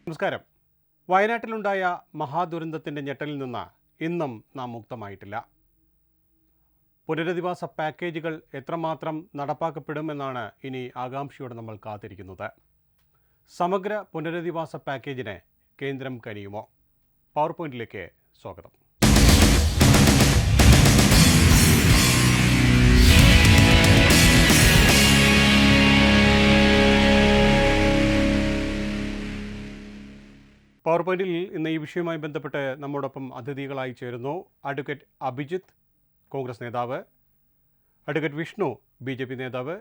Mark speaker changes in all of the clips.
Speaker 1: നമസ്കാരം. വയനാട്ടിലുണ്ടായ മഹാദുരന്തത്തിൻ്റെ ഞെട്ടലിൽ നിന്ന് ഇന്നും നാം മുക്തമായിട്ടില്ല. പുനരധിവാസ പാക്കേജുകൾ എത്രമാത്രം നടപ്പാക്കപ്പെടുമെന്നാണ് ഇനി ആകാംക്ഷയോടെ നമ്മൾ കാത്തിരിക്കുന്നത്. സമഗ്ര പുനരധിവാസ പാക്കേജിന് കേന്ദ്രം കനിയുമോ? പവർ പോയിന്റിലേക്ക് സ്വാഗതം. പവർ പോയിന്റിൽ ഇന്ന് ഈ വിഷയവുമായി ബന്ധപ്പെട്ട് നമ്മോടൊപ്പം അതിഥികളായി ചേരുന്നു അഡ്വക്കേറ്റ് അഭിജിത്ത്, കോൺഗ്രസ് നേതാവ്, അഡ്വക്കേറ്റ് വിഷ്ണു, BJP നേതാവ്,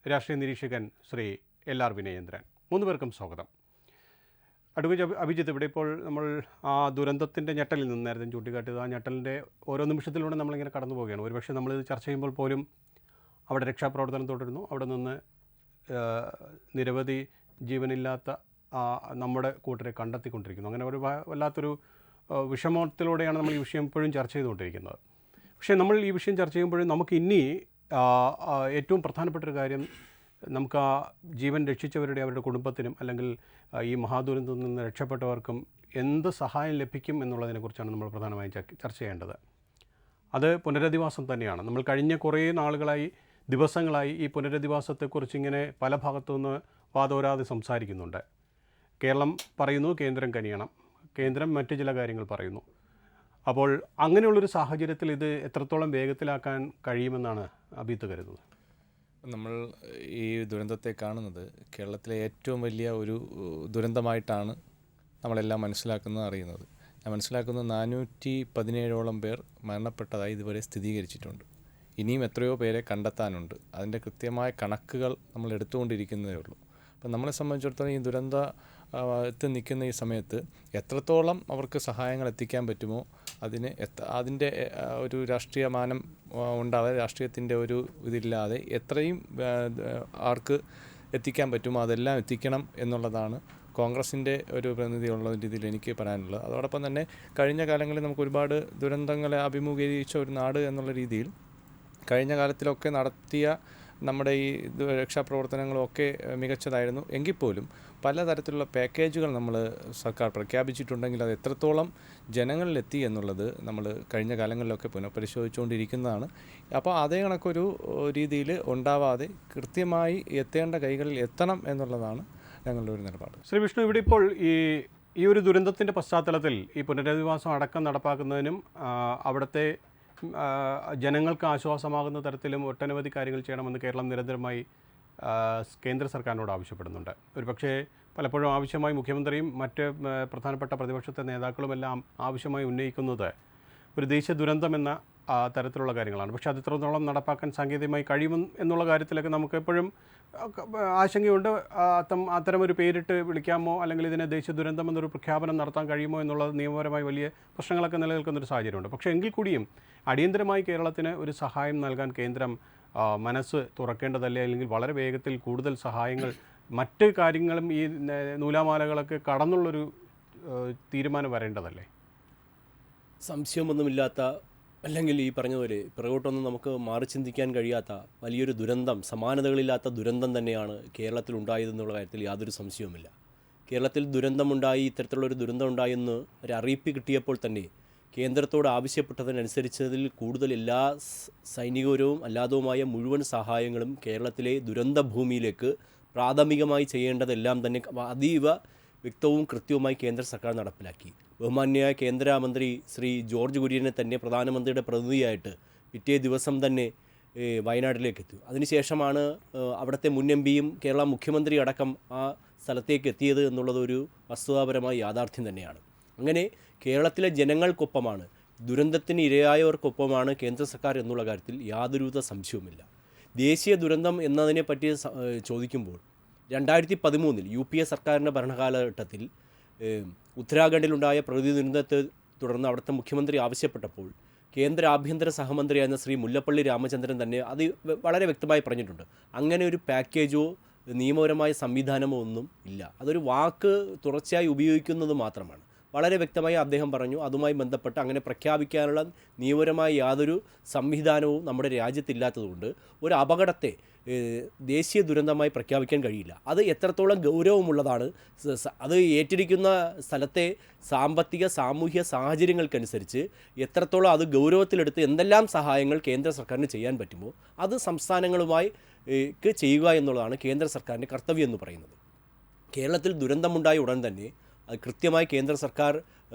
Speaker 1: രാഷ്ട്രീയ നിരീക്ഷകൻ ശ്രീ LR വിനയേന്ദ്രൻ. 3 പേർക്കും സ്വാഗതം. അഡ്വക്കേറ്റ് അഭിജിത്ത്, ഇവിടെ ഇപ്പോൾ നമ്മൾ ആ ദുരന്തത്തിൻ്റെ ഞെട്ടലിൽ നിന്ന് നേരത്തെ ചൂണ്ടിക്കാട്ടിയത്, ആ ഞെട്ടലിൻ്റെ ഓരോ നിമിഷത്തിലൂടെ നമ്മളിങ്ങനെ കടന്നു പോവുകയാണ്. ഒരുപക്ഷെ നമ്മളിത് ചർച്ച ചെയ്യുമ്പോൾ പോലും അവിടെ രക്ഷാപ്രവർത്തനം തുടരുന്നു. അവിടെ നിന്ന് നിരവധി ജീവനില്ലാത്ത നമ്മുടെ കൂട്ടരെ കണ്ടെത്തിക്കൊണ്ടിരിക്കുന്നു. അങ്ങനെ ഒരു വല്ലാത്തൊരു വിഷമത്തിലൂടെയാണ് നമ്മൾ ഈ വിഷയം ഇപ്പോഴും ചർച്ച ചെയ്തുകൊണ്ടിരിക്കുന്നത്. പക്ഷേ നമ്മൾ ഈ വിഷയം ചർച്ച ചെയ്യുമ്പോഴും നമുക്ക് ഇനി ഏറ്റവും പ്രധാനപ്പെട്ടൊരു കാര്യം, നമുക്ക് ആ ജീവൻ രക്ഷിച്ചവരുടെ അവരുടെ കുടുംബത്തിനും അല്ലെങ്കിൽ ഈ മഹാദുരന്തത്തിൽ നിന്ന് രക്ഷപ്പെട്ടവർക്കും എന്ത് സഹായം ലഭിക്കും എന്നുള്ളതിനെക്കുറിച്ചാണ് നമ്മൾ പ്രധാനമായും ചർച്ച ചെയ്യേണ്ടത്. അത് പുനരധിവാസം തന്നെയാണ്. നമ്മൾ കഴിഞ്ഞ കുറേ നാളുകളായി, ദിവസങ്ങളായി ഈ പുനരധിവാസത്തെക്കുറിച്ച് ഇങ്ങനെ പല ഭാഗത്തു നിന്ന് വാദോരാതെ സംസാരിക്കുന്നുണ്ട്. കേരളം പറയുന്നു കേന്ദ്രം കനിയണം, കേന്ദ്രം മറ്റ് ചില കാര്യങ്ങൾ പറയുന്നു. അപ്പോൾ അങ്ങനെയുള്ളൊരു സാഹചര്യത്തിൽ ഇത് എത്രത്തോളം വേഗത്തിലാക്കാൻ കഴിയുമെന്നാണ് അഭിജിത്ത് കരുതുന്നത്?
Speaker 2: നമ്മൾ ഈ ദുരന്തത്തെ കാണുന്നത് കേരളത്തിലെ ഏറ്റവും വലിയ ഒരു ദുരന്തമായിട്ടാണ് നമ്മളെല്ലാം മനസ്സിലാക്കുന്നത്, അറിയുന്നത്. ഞാൻ മനസ്സിലാക്കുന്നത് 417ഓളം പേർ മരണപ്പെട്ടതായി ഇതുവരെ സ്ഥിരീകരിച്ചിട്ടുണ്ട്. ഇനിയും എത്രയോ പേരെ കണ്ടെത്താനുണ്ട്. അതിൻ്റെ കൃത്യമായ കണക്കുകൾ നമ്മൾ എടുത്തുകൊണ്ടിരിക്കുന്നതേ ഉള്ളൂ. അപ്പം നമ്മളെ സംബന്ധിച്ചിടത്തോളം ഈ ദുരന്ത എത്തി നിൽക്കുന്ന ഈ സമയത്ത് എത്രത്തോളം അവർക്ക് സഹായങ്ങൾ എത്തിക്കാൻ പറ്റുമോ അതിൻ്റെ ഒരു രാഷ്ട്രീയ മാനം ഉണ്ടാവാതെ, രാഷ്ട്രീയത്തിൻ്റെ ഒരു ഇതില്ലാതെ എത്രയും ആർക്ക് എത്തിക്കാൻ പറ്റുമോ അതെല്ലാം എത്തിക്കണം എന്നുള്ളതാണ് കോൺഗ്രസിൻ്റെ ഒരു പ്രതിനിധിയുള്ള രീതിയിൽ എനിക്ക് പറയാനുള്ളത്. അതോടൊപ്പം തന്നെ കഴിഞ്ഞ കാലങ്ങളിൽ നമുക്ക് ഒരുപാട് ദുരന്തങ്ങളെ അഭിമുഖീകരിച്ച ഒരു നാട് എന്നുള്ള രീതിയിൽ കഴിഞ്ഞ കാലത്തിലൊക്കെ നടത്തിയ നമ്മുടെ ഈ രക്ഷാപ്രവർത്തനങ്ങളൊക്കെ മികച്ചതായിരുന്നു. എങ്കിൽ പോലും പലതരത്തിലുള്ള പാക്കേജുകൾ നമ്മൾ സർക്കാർ പ്രഖ്യാപിച്ചിട്ടുണ്ടെങ്കിൽ അത് എത്രത്തോളം ജനങ്ങളിലെത്തി എന്നുള്ളത് നമ്മൾ കഴിഞ്ഞ കാലങ്ങളിലൊക്കെ പുനഃപരിശോധിച്ചുകൊണ്ടിരിക്കുന്നതാണ്. അപ്പോൾ അതേ കണക്കൊരു രീതിയിൽ ഉണ്ടാവാതെ കൃത്യമായി എത്തേണ്ട കൈകളിൽ എത്തണം എന്നുള്ളതാണ് ഞങ്ങളുടെ ഒരു നിലപാട്.
Speaker 1: ശ്രീ വിഷ്ണു, ഇവിടെ ഇപ്പോൾ ഈ ഒരു ദുരന്തത്തിൻ്റെ പശ്ചാത്തലത്തിൽ ഈ പുനരധിവാസം അടക്കം നടപ്പാക്കുന്നതിനും അവിടുത്തെ ജനങ്ങൾക്ക് ആശ്വാസമാകുന്ന തരത്തിലും ഒട്ടനവധി കാര്യങ്ങൾ ചെയ്യണമെന്ന് കേരളം നിരന്തരമായി കേന്ദ്ര സർക്കാരിനോട് ആവശ്യപ്പെടുന്നുണ്ട്. ഒരുപക്ഷേ പലപ്പോഴും ആവശ്യമായി മുഖ്യമന്ത്രിയും മറ്റ് പ്രധാനപ്പെട്ട പ്രതിപക്ഷത്തെ നേതാക്കളുമെല്ലാം ആവശ്യമായി ഉന്നയിക്കുന്നത് ഒരു ദേശീയ ദുരന്തം എന്ന തരത്തിലുള്ള കാര്യങ്ങളാണ്. പക്ഷേ അത് ഇത്രത്തോളം നടപ്പാക്കാൻ സാങ്കേതികമായി എന്നുള്ള കാര്യത്തിലൊക്കെ നമുക്ക് എപ്പോഴും ആശങ്കയുണ്ട്. അത്തരമൊരു പേരിട്ട് വിളിക്കാമോ, അല്ലെങ്കിൽ ഇതിനെ ദേശീയ ദുരന്തം എന്നൊരു പ്രഖ്യാപനം നടത്താൻ കഴിയുമോ എന്നുള്ളത് നിയമപരമായി വലിയ പ്രശ്നങ്ങളൊക്കെ നിലനിൽക്കുന്നൊരു സാഹചര്യമുണ്ട്. പക്ഷേ എങ്കിൽ കൂടിയും അടിയന്തരമായി കേരളത്തിന് ഒരു സഹായം നൽകാൻ കേന്ദ്രം മനസ്സ് തുറക്കേണ്ടതല്ലേ? അല്ലെങ്കിൽ വളരെ വേഗത്തിൽ കൂടുതൽ സഹായങ്ങൾ, മറ്റ് കാര്യങ്ങളും ഈ നൂലാമാലകളൊക്കെ കടന്നുള്ളൊരു തീരുമാനം വരേണ്ടതല്ലേ?
Speaker 3: സംശയമൊന്നുമില്ലാത്ത, അല്ലെങ്കിൽ ഈ പറഞ്ഞതുപോലെ പിറകോട്ടൊന്നും നമുക്ക് മാറി ചിന്തിക്കാൻ കഴിയാത്ത വലിയൊരു ദുരന്തം, സമാനതകളില്ലാത്ത ദുരന്തം തന്നെയാണ് കേരളത്തിൽ ഉണ്ടായതെന്നുള്ള കാര്യത്തിൽ യാതൊരു സംശയവുമില്ല. കേരളത്തിൽ ദുരന്തമുണ്ടായി, ഇത്തരത്തിലുള്ളൊരു ദുരന്തം ഉണ്ടായെന്ന് ഒരു അറിയിപ്പ് കിട്ടിയപ്പോൾ തന്നെ കേന്ദ്രത്തോട് ആവശ്യപ്പെട്ടതിനനുസരിച്ചതിൽ കൂടുതൽ എല്ലാ സൈനികപരവും അല്ലാത്തതുമായ മുഴുവൻ സഹായങ്ങളും കേരളത്തിലെ ദുരന്ത ഭൂമിയിലേക്ക് പ്രാഥമികമായി ചെയ്യേണ്ടതെല്ലാം തന്നെ അതീവ വ്യക്തവും കൃത്യവുമായി കേന്ദ്ര സർക്കാർ നടപ്പിലാക്കി. ബഹുമാന്യയായ കേന്ദ്രമന്ത്രി ശ്രീ ജോർജ് കുര്യനെ തന്നെ പ്രധാനമന്ത്രിയുടെ പ്രതിനിധിയായിട്ട് പിറ്റേ ദിവസം തന്നെ വയനാട്ടിലേക്ക് എത്തി. അതിനുശേഷമാണ് അവിടുത്തെ മുൻ MPയും കേരള മുഖ്യമന്ത്രി അടക്കം ആ സ്ഥലത്തേക്ക് എത്തിയത് എന്നുള്ളതൊരു വസ്തുതാപരമായ യാഥാർത്ഥ്യം തന്നെയാണ്. അങ്ങനെ കേരളത്തിലെ ജനങ്ങൾക്കൊപ്പമാണ്, ദുരന്തത്തിന് ഇരയായവർക്കൊപ്പമാണ് കേന്ദ്ര സർക്കാർ എന്നുള്ള കാര്യത്തിൽ യാതൊരുവിധ സംശയവുമില്ല. ദേശീയ ദുരന്തം എന്നതിനെപ്പറ്റി ചോദിക്കുമ്പോൾ 2013 UPA സർക്കാരിൻ്റെ ഭരണകാലഘട്ടത്തിൽ ഉത്തരാഖണ്ഡിലുണ്ടായ പ്രകൃതി ദുരന്തത്തെ തുടർന്ന് അവിടുത്തെ മുഖ്യമന്ത്രി ആവശ്യപ്പെട്ടപ്പോൾ കേന്ദ്ര ആഭ്യന്തര സഹമന്ത്രിയായിരുന്ന ശ്രീ മുല്ലപ്പള്ളി രാമചന്ദ്രൻ തന്നെ അത് വളരെ വ്യക്തമായി പറഞ്ഞിട്ടുണ്ട്. അങ്ങനെ ഒരു പാക്കേജോ നിയമപരമായ സംവിധാനമോ ഒന്നും ഇല്ല. അതൊരു വാക്ക് തുടർച്ചയായി ഉപയോഗിക്കുന്നത് മാത്രമാണ്. വളരെ വ്യക്തമായി അദ്ദേഹം പറഞ്ഞു, അതുമായി ബന്ധപ്പെട്ട് അങ്ങനെ പ്രഖ്യാപിക്കാനുള്ള നിയമപരമായ യാതൊരു സംവിധാനവും നമ്മുടെ രാജ്യത്തില്ലാത്തതുകൊണ്ട് ഒരു അപകടത്തെ ദേശീയ ദുരന്തമായി പ്രഖ്യാപിക്കാൻ കഴിയില്ല. അത് എത്രത്തോളം ഗൗരവമുള്ളതാണ്, അത് ഏറ്റിരിക്കുന്ന സ്ഥലത്തെ സാമ്പത്തിക സാമൂഹ്യ സാഹചര്യങ്ങൾക്കനുസരിച്ച് എത്രത്തോളം അത് ഗൗരവത്തിലെടുത്ത് എന്തെല്ലാം സഹായങ്ങൾ കേന്ദ്ര സർക്കാരിന് ചെയ്യാൻ പറ്റുമോ അത് സംസ്ഥാനങ്ങളുമായി ചെയ്യുക എന്നുള്ളതാണ് കേന്ദ്ര സർക്കാരിൻ്റെ കർത്തവ്യം എന്ന് പറയുന്നത്. കേരളത്തിൽ ദുരന്തമുണ്ടായ ഉടൻ തന്നെ അത് കൃത്യമായി കേന്ദ്ര സർക്കാർ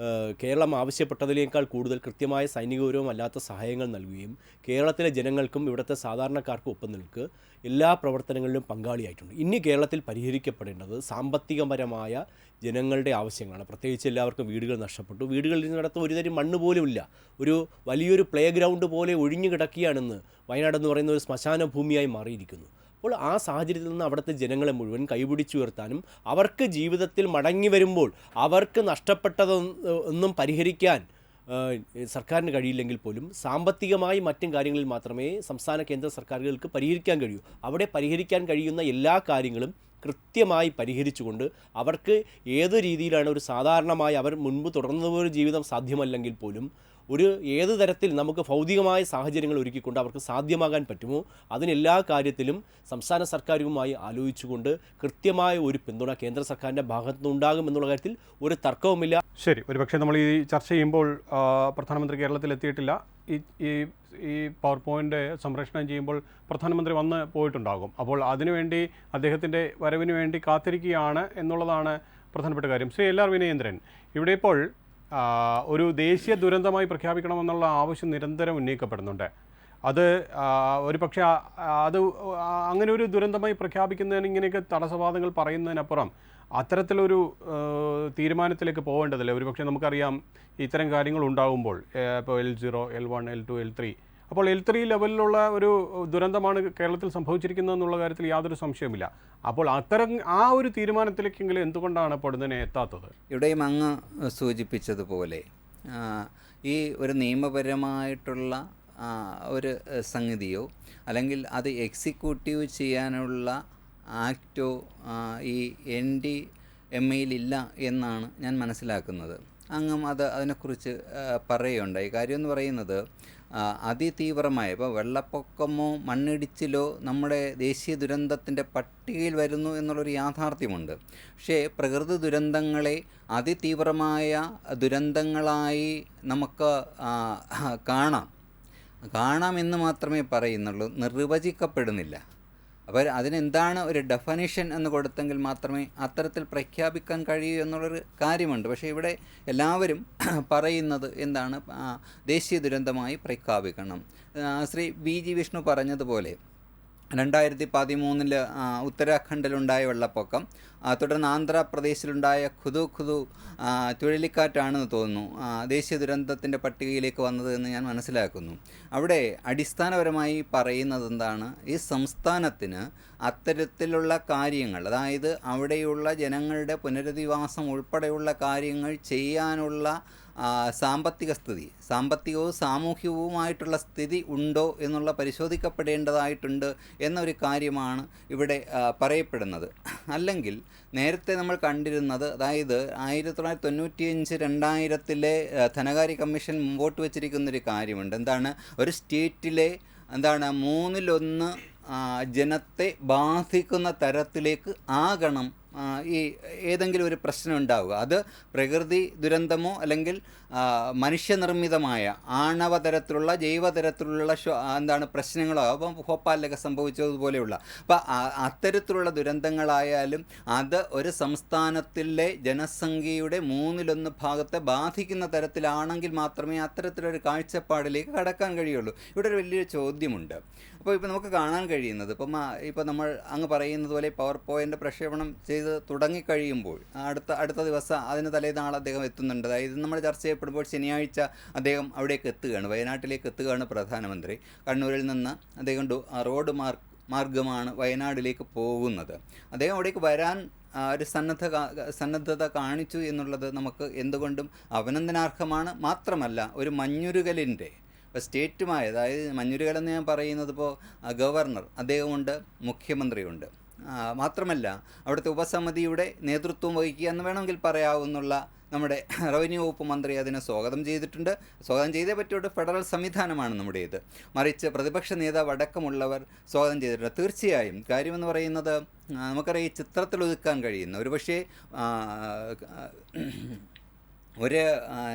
Speaker 3: കേരളം ആവശ്യപ്പെട്ടതിനേക്കാൾ കൂടുതൽ കൃത്യമായ സൈനികപരവും അല്ലാത്ത സഹായങ്ങൾ നൽകുകയും കേരളത്തിലെ ജനങ്ങൾക്കും ഇവിടുത്തെ സാധാരണക്കാർക്കും ഒപ്പം നിൽക്കുക എല്ലാ പ്രവർത്തനങ്ങളിലും പങ്കാളിയായിട്ടുണ്ട്. ഇനി കേരളത്തിൽ പരിഹരിക്കപ്പെടേണ്ടത് സാമ്പത്തികപരമായ ജനങ്ങളുടെ ആവശ്യങ്ങളാണ്. പ്രത്യേകിച്ച് എല്ലാവർക്കും വീടുകൾ നഷ്ടപ്പെട്ടു. വീടുകളിൽ നിന്നിടത്ത് ഒരു തരി മണ്ണ് പോലും ഇല്ല. ഒരു വലിയൊരു പ്ലേ ഗ്രൗണ്ട് പോലെ ഒഴിഞ്ഞു കിടക്കുകയാണെന്ന് വയനാടെന്ന് പറയുന്ന ഒരു ശ്മശാന ഭൂമിയായി മാറിയിരിക്കുന്നു. അപ്പോൾ ആ സാഹചര്യത്തിൽ നിന്ന് അവിടുത്തെ ജനങ്ങളെ മുഴുവൻ കൈപിടിച്ചുയർത്താനും അവർക്ക് ജീവിതത്തിൽ മടങ്ങി വരുമ്പോൾ അവർക്ക് നഷ്ടപ്പെട്ടതൊന്നും പരിഹരിക്കാൻ സർക്കാരിന് കഴിയില്ലെങ്കിൽ പോലും സാമ്പത്തികമായി മറ്റും കാര്യങ്ങളിൽ മാത്രമേ സംസ്ഥാന കേന്ദ്ര സർക്കാരുകൾക്ക് പരിഹരിക്കാൻ കഴിയൂ. അവിടെ പരിഹരിക്കാൻ കഴിയുന്ന എല്ലാ കാര്യങ്ങളും കൃത്യമായി പരിഹരിച്ചുകൊണ്ട് അവർക്ക് ഏത് രീതിയിലാണ് ഒരു സാധാരണമായി അവർ മുൻപ് തുടർന്നൊരു ജീവിതം സാധ്യമല്ലെങ്കിൽ പോലും ഏത് തരത്തിൽ നമുക്ക് ഭൗതികമായ സാഹചര്യങ്ങൾ ഒരുക്കിക്കൊണ്ട് അവർക്ക് സാധ്യമാകാൻ പറ്റുമോ അതിനെല്ലാ കാര്യത്തിലും സംസ്ഥാന സർക്കാരുമായി ആലോചിച്ചുകൊണ്ട് കൃത്യമായ ഒരു പിന്തുണ കേന്ദ്ര സർക്കാരിൻ്റെ ഭാഗത്തുനിന്നുണ്ടാകും എന്നുള്ള കാര്യത്തിൽ ഒരു തർക്കവുമില്ല.
Speaker 1: ശരി, ഒരുപക്ഷെ നമ്മൾ ഈ ചർച്ച ചെയ്യുമ്പോൾ പ്രധാനമന്ത്രി കേരളത്തിലെത്തിയിട്ടില്ല. ഈ പവർ പോയിൻ്റ് സംപ്രേഷണം ചെയ്യുമ്പോൾ പ്രധാനമന്ത്രി വന്ന് പോയിട്ടുണ്ടാകും. അപ്പോൾ അതിനുവേണ്ടി അദ്ദേഹത്തിൻ്റെ വരവിന് വേണ്ടി കാത്തിരിക്കുകയാണ് എന്നുള്ളതാണ് പ്രധാനപ്പെട്ട കാര്യം. ശ്രീ LR വിനയേന്ദ്രൻ, ഇവിടെ ഇപ്പോൾ ഒരു ദേശീയ ദുരന്തമായി പ്രഖ്യാപിക്കണമെന്നുള്ള ആവശ്യം നിരന്തരം ഉന്നയിക്കപ്പെടുന്നുണ്ട്. അത് ഒരു പക്ഷേ അത് അങ്ങനെ ഒരു ദുരന്തമായി പ്രഖ്യാപിക്കുന്നതിന് ഇങ്ങനെയൊക്കെ തടസ്സവാദങ്ങൾ പറയുന്നതിനപ്പുറം അത്തരത്തിലൊരു തീരുമാനത്തിലേക്ക് പോകേണ്ടതില്ല. ഒരു പക്ഷേ നമുക്കറിയാം ഇത്തരം കാര്യങ്ങൾ ഉണ്ടാകുമ്പോൾ ഇപ്പോൾ L0, L1, L2, L3, അപ്പോൾ L3 ലെവലിലുള്ള ഒരു ദുരന്തമാണ് കേരളത്തിൽ സംഭവിച്ചിരിക്കുന്നതെന്നുള്ള കാര്യത്തിൽ യാതൊരു സംശയവുമില്ല. അപ്പോൾ ആ ഒരു തീരുമാനത്തിലേക്കെങ്കിലും എന്തുകൊണ്ടാണ് പൊടുന്നതിനെ എത്താത്തത്?
Speaker 4: ഇവിടെയും അങ്ങ് സൂചിപ്പിച്ചതുപോലെ ഈ ഒരു നിയമപരമായിട്ടുള്ള ഒരു സംഗതിയോ അല്ലെങ്കിൽ അത് എക്സിക്യൂട്ടീവ് ചെയ്യാനുള്ള ആക്റ്റോ ഈ NDMA-യിലില്ല എന്നാണ് ഞാൻ മനസ്സിലാക്കുന്നത്. അങ്ങും അതിനെക്കുറിച്ച് പറയുകയുണ്ടായി. കാര്യം എന്ന് പറയുന്നത് അതിതീവ്രമായ ഇപ്പോൾ വെള്ളപ്പൊക്കമോ മണ്ണിടിച്ചിലോ നമ്മുടെ ദേശീയ ദുരന്തത്തിൻ്റെ പട്ടികയിൽ വരുന്നു എന്നുള്ളൊരു യാഥാർത്ഥ്യമുണ്ട്. പക്ഷേ പ്രകൃതി ദുരന്തങ്ങളെ അതിതീവ്രമായ ദുരന്തങ്ങളായി നമുക്ക് കാണാമെന്ന് മാത്രമേ പറയുന്നുള്ളൂ, നിർവചിക്കപ്പെടുന്നില്ല. അപ്പോൾ അതിനെന്താണ് ഒരു ഡെഫനിഷൻ എന്ന് കൊടുത്തെങ്കിൽ മാത്രമേ അത്തരത്തിൽ പ്രഖ്യാപിക്കാൻ കഴിയൂ എന്നുള്ളൊരു കാര്യമുണ്ട്. പക്ഷേ ഇവിടെ എല്ലാവരും പറയുന്നത് എന്താണ്, ദേശീയ ദുരന്തമായി പ്രഖ്യാപിക്കണം. ശ്രീ BG വിഷ്ണു പറഞ്ഞതുപോലെ 2013 ഉത്തരാഖണ്ഡിലുണ്ടായ വെള്ളപ്പൊക്കം, തുടർന്ന് ആന്ധ്രാപ്രദേശിലുണ്ടായ ഖുദു ചുഴലിക്കാറ്റാണെന്ന് തോന്നുന്നു ദേശീയ ദുരന്തത്തിൻ്റെ പട്ടികയിലേക്ക് വന്നത് എന്ന് ഞാൻ മനസ്സിലാക്കുന്നു. അവിടെ അടിസ്ഥാനപരമായി പറയുന്നത് എന്താണ്, ഈ സംസ്ഥാനത്തിന് അത്തരത്തിലുള്ള കാര്യങ്ങൾ, അതായത് അവിടെയുള്ള ജനങ്ങളുടെ പുനരധിവാസം ഉൾപ്പെടെയുള്ള കാര്യങ്ങൾ ചെയ്യാനുള്ള സാമ്പത്തിക സ്ഥിതി, സാമ്പത്തികവും സാമൂഹികവുമായിട്ടുള്ള സ്ഥിതി ഉണ്ടോ എന്നുള്ള പരിശോധിക്കപ്പെടേണ്ടതായിട്ടുണ്ട് എന്നൊരു കാര്യമാണ് ഇവിടെ പറയപ്പെടുന്നത്. അല്ലെങ്കിൽ നേരത്തെ നമ്മൾ കണ്ടിരുന്നത്, അതായത് 1995-2000 ധനകാര്യ കമ്മീഷൻ മുമ്പോട്ട് വച്ചിരിക്കുന്നൊരു കാര്യമുണ്ട്. എന്താണ്, ഒരു സ്റ്റേറ്റിലെ 1/3 ജനത്തെ ബാധിക്കുന്ന തരത്തിലേക്ക് ആകണം ഈ ഏതെങ്കിലും ഒരു പ്രശ്നം ഉണ്ടാവുക. അത് പ്രകൃതി ദുരന്തമോ അല്ലെങ്കിൽ മനുഷ്യനിർമ്മിതമായ ആണവതരത്തിലുള്ള ജൈവതരത്തിലുള്ള പ്രശ്നങ്ങളോ, അപ്പം ഭോപ്പാലിലൊക്കെ സംഭവിച്ചതുപോലെയുള്ള, അപ്പം അത്തരത്തിലുള്ള ദുരന്തങ്ങളായാലും അത് ഒരു സംസ്ഥാനത്തിലെ ജനസംഖ്യയുടെ 1/3 ഭാഗത്തെ ബാധിക്കുന്ന തരത്തിലാണെങ്കിൽ മാത്രമേ അത്തരത്തിലൊരു കാഴ്ചപ്പാടിലേക്ക് കടക്കാൻ കഴിയുള്ളൂ. ഇവിടെ ഒരു വലിയൊരു ചോദ്യമുണ്ട്. അപ്പോൾ ഇപ്പോൾ നമുക്ക് കാണാൻ കഴിയുന്നത്, ഇപ്പോൾ നമ്മൾ അങ്ങ് പറയുന്നത് പോലെ പവർ പോയിൻ്റ് പ്രക്ഷേപണം ചെയ്ത് തുടങ്ങിക്കഴിയുമ്പോൾ അടുത്ത ദിവസം അതിന് തലേനാൾ അദ്ദേഹം എത്തുന്നുണ്ട്. അതായത് നമ്മൾ ചർച്ച ചെയ്യപ്പെടുമ്പോൾ ശനിയാഴ്ച അദ്ദേഹം അവിടേക്ക് എത്തുകയാണ്, വയനാട്ടിലേക്ക് എത്തുകയാണ് പ്രധാനമന്ത്രി. കണ്ണൂരിൽ നിന്ന് അദ്ദേഹം റോഡ് മാർഗമാണ് വയനാട്ടിലേക്ക് പോകുന്നത്. അദ്ദേഹം അവിടേക്ക് വരാൻ ഒരു സന്നദ്ധത കാണിച്ചു എന്നുള്ളത് നമുക്ക് എന്തുകൊണ്ടും അഭിനന്ദനാർഹമാണ്. മാത്രമല്ല, ഒരു മഞ്ഞുരുകലിൻ്റെ സ്റ്റേറ്റുമായി, അതായത് മഞ്ഞുരുകലെന്ന് ഞാൻ പറയുന്നത് ഇപ്പോൾ ഗവർണർ അദ്ദേഹമുണ്ട്, മുഖ്യമന്ത്രിയുണ്ട്, മാത്രമല്ല അവിടുത്തെ ഉപസമിതിയുടെ നേതൃത്വം വഹിക്കുക എന്ന് വേണമെങ്കിൽ പറയാവുന്ന നമ്മുടെ റവന്യൂ വകുപ്പ് മന്ത്രി അതിനെ സ്വാഗതം ചെയ്തിട്ടുണ്ട്. സ്വാഗതം ചെയ്തേ പറ്റുള്ളൂ, ഫെഡറൽ സംവിധാനമാണ് നമ്മുടേത്. മറിച്ച് പ്രതിപക്ഷ നേതാവ് അടക്കമുള്ളവർ സ്വാഗതം ചെയ്തിട്ടുണ്ട്. തീർച്ചയായും കാര്യമെന്ന് പറയുന്നത് നമുക്കറിയാം, ഈ ചിത്രത്തിൽ ഒതുക്കാൻ കഴിയുന്ന ഒരുപക്ഷേ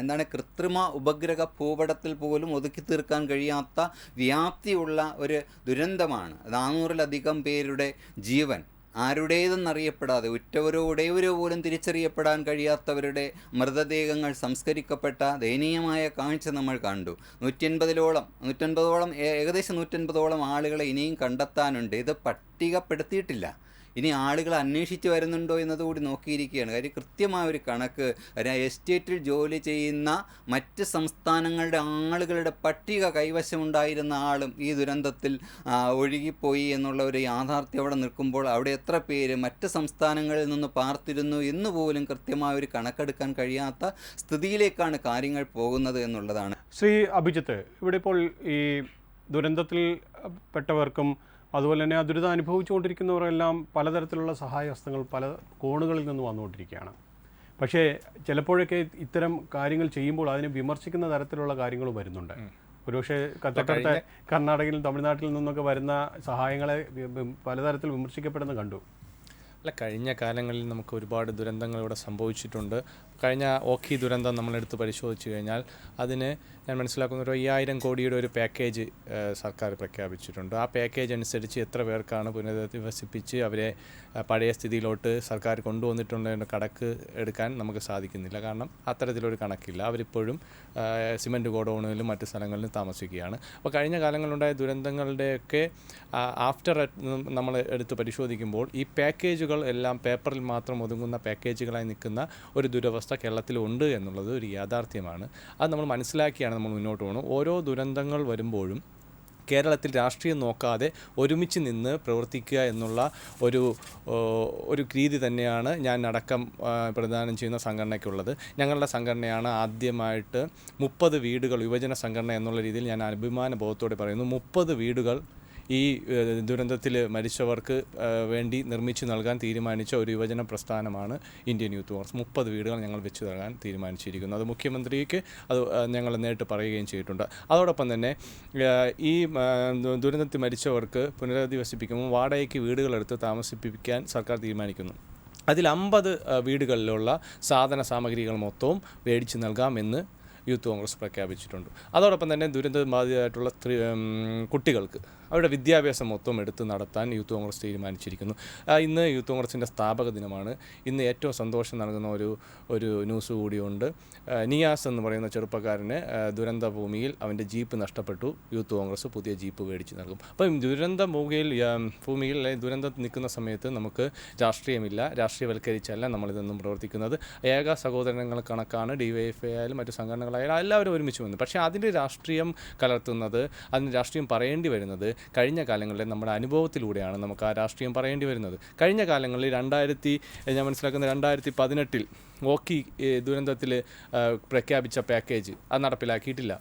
Speaker 4: എന്താണ് കൃത്രിമ ഉപഗ്രഹ ഭൂപടത്തിൽ പോലും ഒതുക്കി തീർക്കാൻ കഴിയാത്ത വ്യാപ്തിയുള്ള ഒരു ദുരന്തമാണ്. 400-ലധികം പേരുടെ ജീവൻ ആരുടേതെന്നറിയപ്പെടാതെ, ഉറ്റവരോ ഉടയവരോ പോലും തിരിച്ചറിയപ്പെടാൻ കഴിയാത്തവരുടെ മൃതദേഹങ്ങൾ സംസ്കരിക്കപ്പെട്ട ദയനീയമായ കാഴ്ച നമ്മൾ കണ്ടു. 150ഓളം ഏകദേശം 150ഓളം ആളുകളെ ഇനിയും കണ്ടെത്താനുണ്ട്. ഇത് പട്ടികപ്പെടുത്തിയിട്ടില്ല. ഇനി ആളുകൾ അന്വേഷിച്ച് വരുന്നുണ്ടോ എന്നതുകൂടി നോക്കിയിരിക്കുകയാണ്. കാര്യം കൃത്യമായ ഒരു കണക്ക്, എസ്റ്റേറ്റിൽ ജോലി ചെയ്യുന്ന മറ്റ് സംസ്ഥാനങ്ങളുടെ ആളുകളുടെ പട്ടിക കൈവശമുണ്ടായിരുന്ന ആളും ഈ ദുരന്തത്തിൽ ഒഴുകിപ്പോയി എന്നുള്ള ഒരു യാഥാർത്ഥ്യം അവിടെ നിൽക്കുമ്പോൾ അവിടെ എത്ര പേര് മറ്റ് സംസ്ഥാനങ്ങളിൽ നിന്ന് പാർത്തിരുന്നു എന്നുപോലും കൃത്യമായ ഒരു കണക്കെടുക്കാൻ കഴിയാത്ത സ്ഥിതിയിലേക്കാണ് കാര്യങ്ങൾ പോകുന്നത് എന്നുള്ളതാണ്.
Speaker 1: ശ്രീ അഭിജിത്ത്, ഇവിടെ ഇപ്പോൾ ഈ ദുരന്തത്തിൽ പെട്ടവർക്കും അതുപോലെ തന്നെ ആ ദുരിതം അനുഭവിച്ചുകൊണ്ടിരിക്കുന്നവരെല്ലാം പലതരത്തിലുള്ള സഹായഹസ്തങ്ങൾ പല കോണുകളിൽ നിന്ന് വന്നുകൊണ്ടിരിക്കുകയാണ്. പക്ഷേ ചിലപ്പോഴൊക്കെ ഇത്തരം കാര്യങ്ങൾ ചെയ്യുമ്പോൾ അതിനെ വിമർശിക്കുന്ന തരത്തിലുള്ള കാര്യങ്ങളും വരുന്നുണ്ട്. ഒരുപക്ഷെ തൊട്ടടുത്ത കർണാടകയിലും തമിഴ്നാട്ടിൽ നിന്നൊക്കെ വരുന്ന സഹായങ്ങളെ പലതരത്തിൽ വിമർശിക്കപ്പെടുന്നത് കണ്ടു.
Speaker 2: അല്ല, കഴിഞ്ഞ കാലങ്ങളിൽ നമുക്ക് ഒരുപാട് ദുരന്തങ്ങൾ ഇവിടെ സംഭവിച്ചിട്ടുണ്ട്. കഴിഞ്ഞ ഓഖി ദുരന്തം നമ്മളെടുത്ത് പരിശോധിച്ച് കഴിഞ്ഞാൽ അതിന് ഞാൻ മനസ്സിലാക്കുന്ന ഒരു 5000 കോടിയുടെ ഒരു പാക്കേജ് സർക്കാർ പ്രഖ്യാപിച്ചിട്ടുണ്ട്. ആ പാക്കേജ് അനുസരിച്ച് എത്ര പേർക്കാണ് പുനരധിവസിപ്പിച്ച് അവരെ പഴയ സ്ഥിതിയിലോട്ട് സർക്കാർ കൊണ്ടുവന്നിട്ടുണ്ടെന്ന് കണക്ക് എടുക്കാൻ നമുക്ക് സാധിക്കുന്നില്ല. കാരണം അത്തരത്തിലൊരു കണക്കില്ല. അവരിപ്പോഴും സിമൻറ്റ് ഗോഡൗണിലും മറ്റ് സ്ഥലങ്ങളിലും താമസിക്കുകയാണ്. അപ്പോൾ കഴിഞ്ഞ കാലങ്ങളിലുണ്ടായ ദുരന്തങ്ങളുടെയൊക്കെ ആഫ്റ്റർ നമ്മൾ എടുത്ത് പരിശോധിക്കുമ്പോൾ ഈ പാക്കേജുകൾ എല്ലാം പേപ്പറിൽ മാത്രം ഒതുങ്ങുന്ന പാക്കേജുകളായി നിൽക്കുന്ന ഒരു ദുരവസ്ഥ കേരളത്തിലുണ്ട് എന്നുള്ളത് ഒരു യാഥാർത്ഥ്യമാണ്. അത് നമ്മൾ മനസ്സിലാക്കിയാണ് നമ്മൾ മുന്നോട്ട് പോകുന്നത്. ഓരോ ദുരന്തങ്ങൾ വരുമ്പോഴും കേരളത്തിൽ രാഷ്ട്രീയം നോക്കാതെ ഒരുമിച്ച് നിന്ന് പ്രവർത്തിക്കുക എന്നുള്ള ഒരു രീതി തന്നെയാണ് ഞാൻ അടക്കം പ്രദാനം ചെയ്യുന്ന സംഘടനയ്ക്കുള്ളത്. ഞങ്ങളുടെ സംഘടനയാണ് ആദ്യമായിട്ട് 30 വീടുകൾ, യുവജന സംഘടന എന്നുള്ള രീതിയിൽ ഞാൻ അഭിമാന ബോധത്തോടെ പറയുന്നു, 30 വീടുകൾ ഈ ദുരന്തത്തിൽ മരിച്ചവർക്ക് വേണ്ടി നിർമ്മിച്ചു നൽകാൻ തീരുമാനിച്ച ഒരു യുവജന പ്രസ്ഥാനമാണ് ഇന്ത്യൻ യൂത്ത് കോൺഗ്രസ്. 30 വീടുകൾ ഞങ്ങൾ വെച്ച് നൽകാൻ തീരുമാനിച്ചിരിക്കുന്നു. അത് മുഖ്യമന്ത്രിക്ക് അത് ഞങ്ങൾ നേരിട്ട് പറയുകയും ചെയ്തിട്ടുണ്ട്. അതോടൊപ്പം തന്നെ ഈ ദുരന്തത്തിൽ മരിച്ചവർക്ക് പുനരധിവസിപ്പിക്കുമ്പോൾ വാടകയ്ക്ക് വീടുകളെടുത്ത് താമസിപ്പിക്കാൻ സർക്കാർ തീരുമാനിക്കുന്നു. അതിൽ 50 വീടുകളിലുള്ള സാധന സാമഗ്രികൾ മൊത്തവും മേടിച്ച് നൽകാമെന്ന് യൂത്ത് കോൺഗ്രസ് പ്രഖ്യാപിച്ചിട്ടുണ്ട്. അതോടൊപ്പം തന്നെ ദുരന്തബാധിതരായിട്ടുള്ള കുട്ടികൾക്ക് അവരുടെ വിദ്യാഭ്യാസം മൊത്തം എടുത്ത് നടത്താൻ യൂത്ത് കോൺഗ്രസ് തീരുമാനിച്ചിരിക്കുന്നു. ഇന്ന് യൂത്ത് കോൺഗ്രസിൻ്റെ സ്ഥാപക ദിനമാണ്. ഇന്ന് ഏറ്റവും സന്തോഷം നൽകുന്ന ഒരു ന്യൂസ് കൂടിയുണ്ട്. നിയാസ് എന്ന് പറയുന്ന ചെറുപ്പക്കാരന് ദുരന്ത ഭൂമിയിൽ അവൻ്റെ ജീപ്പ് നഷ്ടപ്പെട്ടു. യൂത്ത് കോൺഗ്രസ് പുതിയ ജീപ്പ് മേടിച്ച് നൽകും. അപ്പം ദുരന്ത ഭൂമിയിൽ ദുരന്തം നിൽക്കുന്ന സമയത്ത് നമുക്ക് രാഷ്ട്രീയമില്ല, രാഷ്ട്രീയവൽക്കരിച്ചല്ല നമ്മളിതൊന്നും പ്രവർത്തിക്കുന്നത്. ഏക സഹോദരങ്ങൾ കണക്കാണ് DYFI ആയാലും മറ്റു സംഘടനകളായാലും എല്ലാവരും ഒരുമിച്ച് വന്നു. പക്ഷേ അതിൻ്റെ രാഷ്ട്രീയം കലർത്തുന്നത്, അതിന് രാഷ്ട്രീയം പറയേണ്ടി വരുന്നത് കഴിഞ്ഞ കാലങ്ങളിലെ നമ്മുടെ അനുഭവത്തിലൂടെയാണ് നമുക്ക് ആ രാഷ്ട്രീയം പറയേണ്ടി വരുന്നത്. കഴിഞ്ഞ കാലങ്ങളിൽ ഞാൻ മനസ്സിലാക്കുന്ന 2018 ഓഖി ദുരന്തത്തിൽ പ്രഖ്യാപിച്ച പാക്കേജ് അത് നടപ്പിലാക്കിയിട്ടില്ല.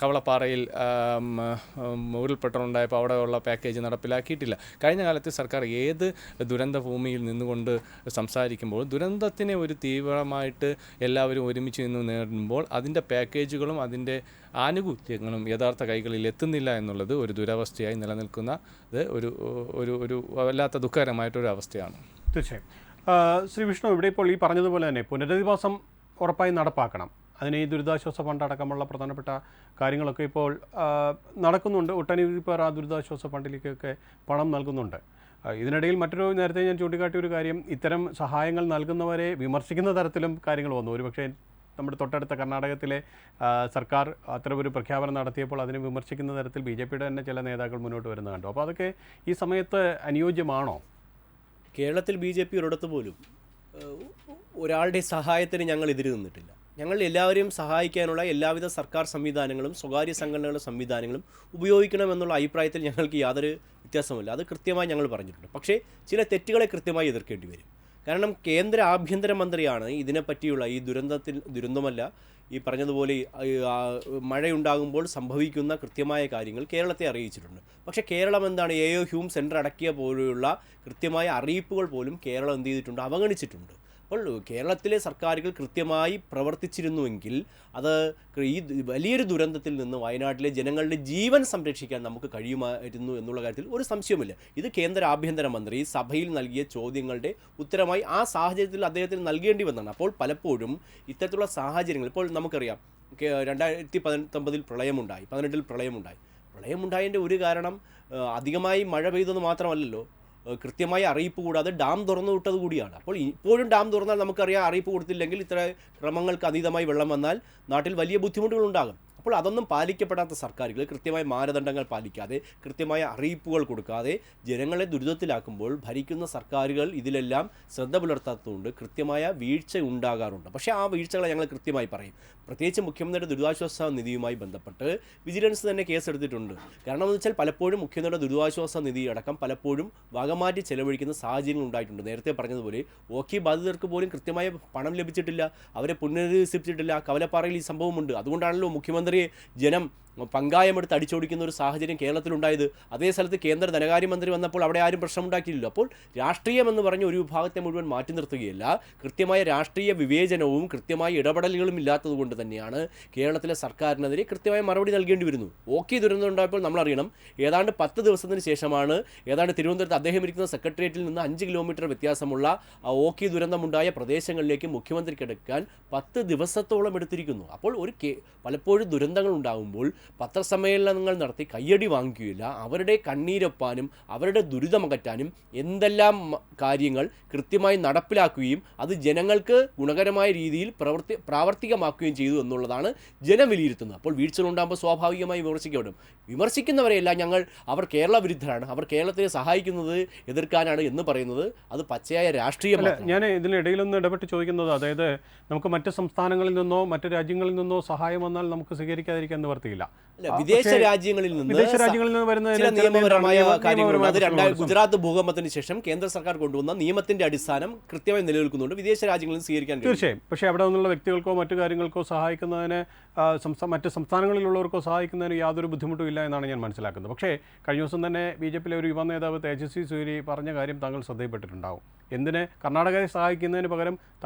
Speaker 2: കവളപ്പാറയിൽ ഉരുൾപൊട്ടലുണ്ടായപ്പോൾ അവിടെയുള്ള പാക്കേജ് നടപ്പിലാക്കിയിട്ടില്ല. കഴിഞ്ഞ കാലത്ത് സർക്കാർ ഏത് ദുരന്ത ഭൂമിയിൽ നിന്നുകൊണ്ട് സംസാരിക്കുമ്പോൾ ദുരന്തത്തിനെ ഒരു തീവ്രമായിട്ട് എല്ലാവരും ഒരുമിച്ച് നിന്ന് നേടുമ്പോൾ അതിൻ്റെ പാക്കേജുകളും അതിൻ്റെ ആനുകൂല്യങ്ങളും യഥാർത്ഥ കൈകളിൽ എത്തുന്നില്ല എന്നുള്ളത് ഒരു ദുരവസ്ഥയായി നിലനിൽക്കുന്നത് ഒരു വല്ലാത്ത ദുഃഖകരമായിട്ടൊരു അവസ്ഥയാണ്.
Speaker 1: തീർച്ചയായും. ശ്രീ വിഷ്ണു, ഇവിടെ ഇപ്പോൾ ഈ പറഞ്ഞതുപോലെ തന്നെ പുനരധിവാസം ഉറപ്പായി നടപ്പാക്കണം. അതിന് ഈ ദുരിതാശ്വാസ ഫണ്ട് അടക്കമുള്ള പ്രധാനപ്പെട്ട കാര്യങ്ങളൊക്കെ ഇപ്പോൾ നടക്കുന്നുണ്ട്. ഒട്ടനവധി പേർ ആ ദുരിതാശ്വാസ ഫണ്ടിലേക്കൊക്കെ പണം നൽകുന്നുണ്ട്. ഇതിനിടയിൽ നേരത്തെ ഞാൻ ചൂണ്ടിക്കാട്ടിയ ഒരു കാര്യം, ഇത്തരം സഹായങ്ങൾ നൽകുന്നവരെ വിമർശിക്കുന്ന തരത്തിലും കാര്യങ്ങൾ വന്നു. ഒരുപക്ഷെ നമ്മുടെ തൊട്ടടുത്ത കർണാടകത്തിലെ സർക്കാർ അത്തരമൊരു പ്രഖ്യാപനം നടത്തിയപ്പോൾ അതിനെ വിമർശിക്കുന്ന തരത്തിൽ BJPയുടെ തന്നെ ചില നേതാക്കൾ മുന്നോട്ട് വരുന്നത് കണ്ടു. അപ്പോൾ അതൊക്കെ ഈ സമയത്ത് അനുയോജ്യമാണോ?
Speaker 3: കേരളത്തിൽ BJP ഒരിടത്ത് പോലും ഒരാളുടെ സഹായത്തിന് ഞങ്ങൾ എതിര് നിന്നിട്ടില്ല. ഞങ്ങൾ എല്ലാവരെയും സഹായിക്കാനുള്ള എല്ലാവിധ സർക്കാർ സംവിധാനങ്ങളും സ്വകാര്യ സംഘടനകളുടെ സംവിധാനങ്ങളും ഉപയോഗിക്കണമെന്നുള്ള അഭിപ്രായത്തിൽ ഞങ്ങൾക്ക് യാതൊരു വ്യത്യാസമില്ല. അത് കൃത്യമായി ഞങ്ങൾ പറഞ്ഞിട്ടുണ്ട്. പക്ഷേ ചില തെറ്റുകളെ കൃത്യമായി എതിർക്കേണ്ടി വരും. കാരണം കേന്ദ്ര ആഭ്യന്തരമന്ത്രിയാണ് ഇതിനെപ്പറ്റിയുള്ള ഈ ദുരന്തമല്ല, ഈ പറഞ്ഞതുപോലെ മഴയുണ്ടാകുമ്പോൾ സംഭവിക്കുന്ന കൃത്യമായ കാര്യങ്ങൾ കേരളത്തെ അറിയിച്ചിട്ടുണ്ട്. പക്ഷേ കേരളം എന്താണ്, AO ഹ്യൂം സെൻറ്റർ അടക്കിയ പോലെയുള്ള കൃത്യമായ അറിയിപ്പുകൾ പോലും കേരളം എന്ത് ചെയ്തിട്ടുണ്ട്, അവഗണിച്ചിട്ടുണ്ട്. അപ്പോൾ കേരളത്തിലെ സർക്കാരുകൾ കൃത്യമായി പ്രവർത്തിച്ചിരുന്നുവെങ്കിൽ അത് ഈ വലിയൊരു ദുരന്തത്തിൽ നിന്ന് വയനാട്ടിലെ ജനങ്ങളുടെ ജീവൻ സംരക്ഷിക്കാൻ നമുക്ക് കഴിയുമായിരുന്നു എന്നുള്ള കാര്യത്തിൽ ഒരു സംശയവുമില്ല. ഇത് കേന്ദ്ര ആഭ്യന്തരമന്ത്രി സഭയിൽ നൽകിയ ചോദ്യങ്ങളുടെ ഉത്തരമായി ആ സാഹചര്യത്തിൽ അദ്ദേഹത്തിന് നൽകേണ്ടി വന്നതാണ്. അപ്പോൾ പലപ്പോഴും ഇത്തരത്തിലുള്ള സാഹചര്യങ്ങൾ, ഇപ്പോൾ നമുക്കറിയാം 2019 പ്രളയമുണ്ടായി, 18 പ്രളയമുണ്ടായതിൻ്റെ ഒരു കാരണം അധികമായി മഴ പെയ്തത് മാത്രമല്ലല്ലോ, കൃത്യമായ അറിയിപ്പ് കൂടാതെ ഡാം തുറന്നു വിട്ടത് കൂടിയാണ്. അപ്പോൾ ഇപ്പോഴും ഡാം തുറന്നാൽ നമുക്കറിയാം, അറിയിപ്പ് കൊടുത്തില്ലെങ്കിൽ ഇത്ര ക്രമങ്ങൾക്ക് അതീതമായി വെള്ളം വന്നാൽ നാട്ടിൽ വലിയ ബുദ്ധിമുട്ടുകളുണ്ടാകും. അപ്പോൾ അതൊന്നും പാലിക്കപ്പെടാത്ത സർക്കാരുകൾ കൃത്യമായ മാനദണ്ഡങ്ങൾ പാലിക്കാതെ, കൃത്യമായ അറിയിപ്പുകൾ കൊടുക്കാതെ ജനങ്ങളെ ദുരിതത്തിലാക്കുമ്പോൾ ഭരിക്കുന്ന സർക്കാരുകൾ ഇതിലെല്ലാം ശ്രദ്ധ പുലർത്താത്തതുകൊണ്ട് കൃത്യമായ വീഴ്ച ഉണ്ടാകാറുണ്ട്. പക്ഷേ ആ വീഴ്ചകളെ ഞങ്ങൾ കൃത്യമായി പറയും. പ്രത്യേകിച്ച് മുഖ്യമന്ത്രിയുടെ ദുരിതാശ്വാസ നിധിയുമായി ബന്ധപ്പെട്ട് വിജിലൻസ് തന്നെ കേസെടുത്തിട്ടുണ്ട്. കാരണം എന്ന് വെച്ചാൽ പലപ്പോഴും മുഖ്യമന്ത്രിയുടെ ദുരിതാശ്വാസ നിധി അടക്കം പലപ്പോഴും വകമാറ്റി ചെലവഴിക്കുന്ന സാഹചര്യങ്ങൾ ഉണ്ടായിട്ടുണ്ട്. നേരത്തെ പറഞ്ഞതുപോലെ ഓഖി ബാധിതർക്ക് പോലും കൃത്യമായ പണം ലഭിച്ചിട്ടില്ല, അവരെ പുനരധിവസിപ്പിച്ചിട്ടില്ല. കവലപ്പാറയിൽ ഈ സംഭവമുണ്ട്. അതുകൊണ്ടാണല്ലോ മുഖ്യമന്ത്രിയെ ജനം പങ്കായമെടുത്ത് അടിച്ചോടിക്കുന്ന ഒരു സാഹചര്യം കേരളത്തിലുണ്ടായത്. അതേ സ്ഥലത്ത് കേന്ദ്ര ധനകാര്യമന്ത്രി വന്നപ്പോൾ അവിടെ ആരും പ്രശ്നമുണ്ടാക്കിയില്ല. അപ്പോൾ രാഷ്ട്രീയം എന്ന് പറഞ്ഞ ഒരു വിഭാഗത്തെ മുഴുവൻ മാറ്റി നിർത്തുകയല്ല, കൃത്യമായ രാഷ്ട്രീയ വിവേചനവും കൃത്യമായ ഇടപെടലുകളും ഇല്ലാത്തത് കൊണ്ട് തന്നെയാണ് കേരളത്തിലെ സർക്കാരിനെതിരെ കൃത്യമായ മറുപടി നൽകേണ്ടി വരുന്നു. ഓഖി ദുരന്തം ഉണ്ടായപ്പോൾ നമ്മളറിയണം, ഏതാണ്ട് 10 ദിവസത്തിന് ശേഷമാണ് ഏതാണ്ട് തിരുവനന്തപുരത്ത് അദ്ദേഹം ഇരിക്കുന്ന സെക്രട്ടേറിയറ്റിൽ നിന്ന് 5 കിലോമീറ്റർ വ്യത്യാസമുള്ള ഓഖി ദുരന്തമുണ്ടായ പ്രദേശങ്ങളിലേക്ക് മുഖ്യമന്ത്രിക്കെടുക്കാൻ 10 ദിവസത്തോളം എടുത്തിരിക്കുന്നു. അപ്പോൾ പലപ്പോഴും ദുരന്തങ്ങൾ ഉണ്ടാകുമ്പോൾ പത്രസമ്മേളനങ്ങൾ നടത്തി കയ്യടി വാങ്ങിക്കുകയില്ല, അവരുടെ കണ്ണീരൊപ്പാനും അവരുടെ ദുരിതമകറ്റാനും എന്തെല്ലാം കാര്യങ്ങൾ കൃത്യമായി നടപ്പിലാക്കുകയും അത് ജനങ്ങൾക്ക് ഗുണകരമായ രീതിയിൽ പ്രാവർത്തികമാക്കുകയും ചെയ്തു എന്നുള്ളതാണ് ജനം വിലയിരുത്തുന്നത്. അപ്പോൾ വീഴ്ചകളുണ്ടാകുമ്പോൾ സ്വാഭാവികമായി വിമർശിക്കപ്പെടും. വിമർശിക്കുന്നവരെയല്ല അവർ കേരള വിരുദ്ധരാണ്, അവർ കേരളത്തെ സഹായിക്കുന്നത് എതിർക്കാനാണ് എന്ന് പറയുന്നത് അത് പച്ചയായ രാഷ്ട്രീയമല്ല.
Speaker 1: ഞാൻ ഇതിനിടയിലൊന്ന് ഇടപെട്ട് ചോദിക്കുന്നത്, അതായത് നമുക്ക് മറ്റ് സംസ്ഥാനങ്ങളിൽ നിന്നോ മറ്റ് രാജ്യങ്ങളിൽ നിന്നോ സഹായം വന്നാൽ നമുക്ക് സ്വീകരിക്കാതിരിക്കാൻ നിവർത്തിയില്ല.
Speaker 3: വിദേശ രാജ്യങ്ങളിൽ നിന്ന് വരുന്ന ചില നിയമപരമായ കാര്യങ്ങളുണ്ട്. അത് ഗുജറാത്ത് ഭൂകമ്പത്തിന് ശേഷം കേന്ദ്ര സർക്കാർ കൊണ്ടുവന്ന നിയമത്തിന്റെ അടിസ്ഥാനം കൃത്യമായി നിലനിൽക്കുന്നുണ്ട്. വിദേശ രാജ്യങ്ങളിൽ സ്വീകരിക്കാൻ
Speaker 1: തീർച്ചയായും. പക്ഷേ അവിടെ നിന്നുള്ള വ്യക്തികൾക്കോ മറ്റു കാര്യങ്ങൾക്കോ സഹായിക്കുന്നതിന് മറ്റ് സംസ്ഥാനങ്ങളിലുള്ളവർക്കോ സഹായിക്കുന്നതിന് യാതൊരു ബുദ്ധിമുട്ടും ഇല്ല എന്നാണ് ഞാൻ മനസ്സിലാക്കുന്നത്. പക്ഷേ കഴിഞ്ഞ ദിവസം തന്നെ BJP ഒരു യുവ നേതാവ് തേജസ്വി സൂരി പറഞ്ഞ കാര്യം താങ്കൾ ശ്രദ്ധയിൽപ്പെട്ടിട്ടുണ്ടാവും. എന്തിന് കർണാടകയെ സഹായിക്കുന്നതിന് പകരം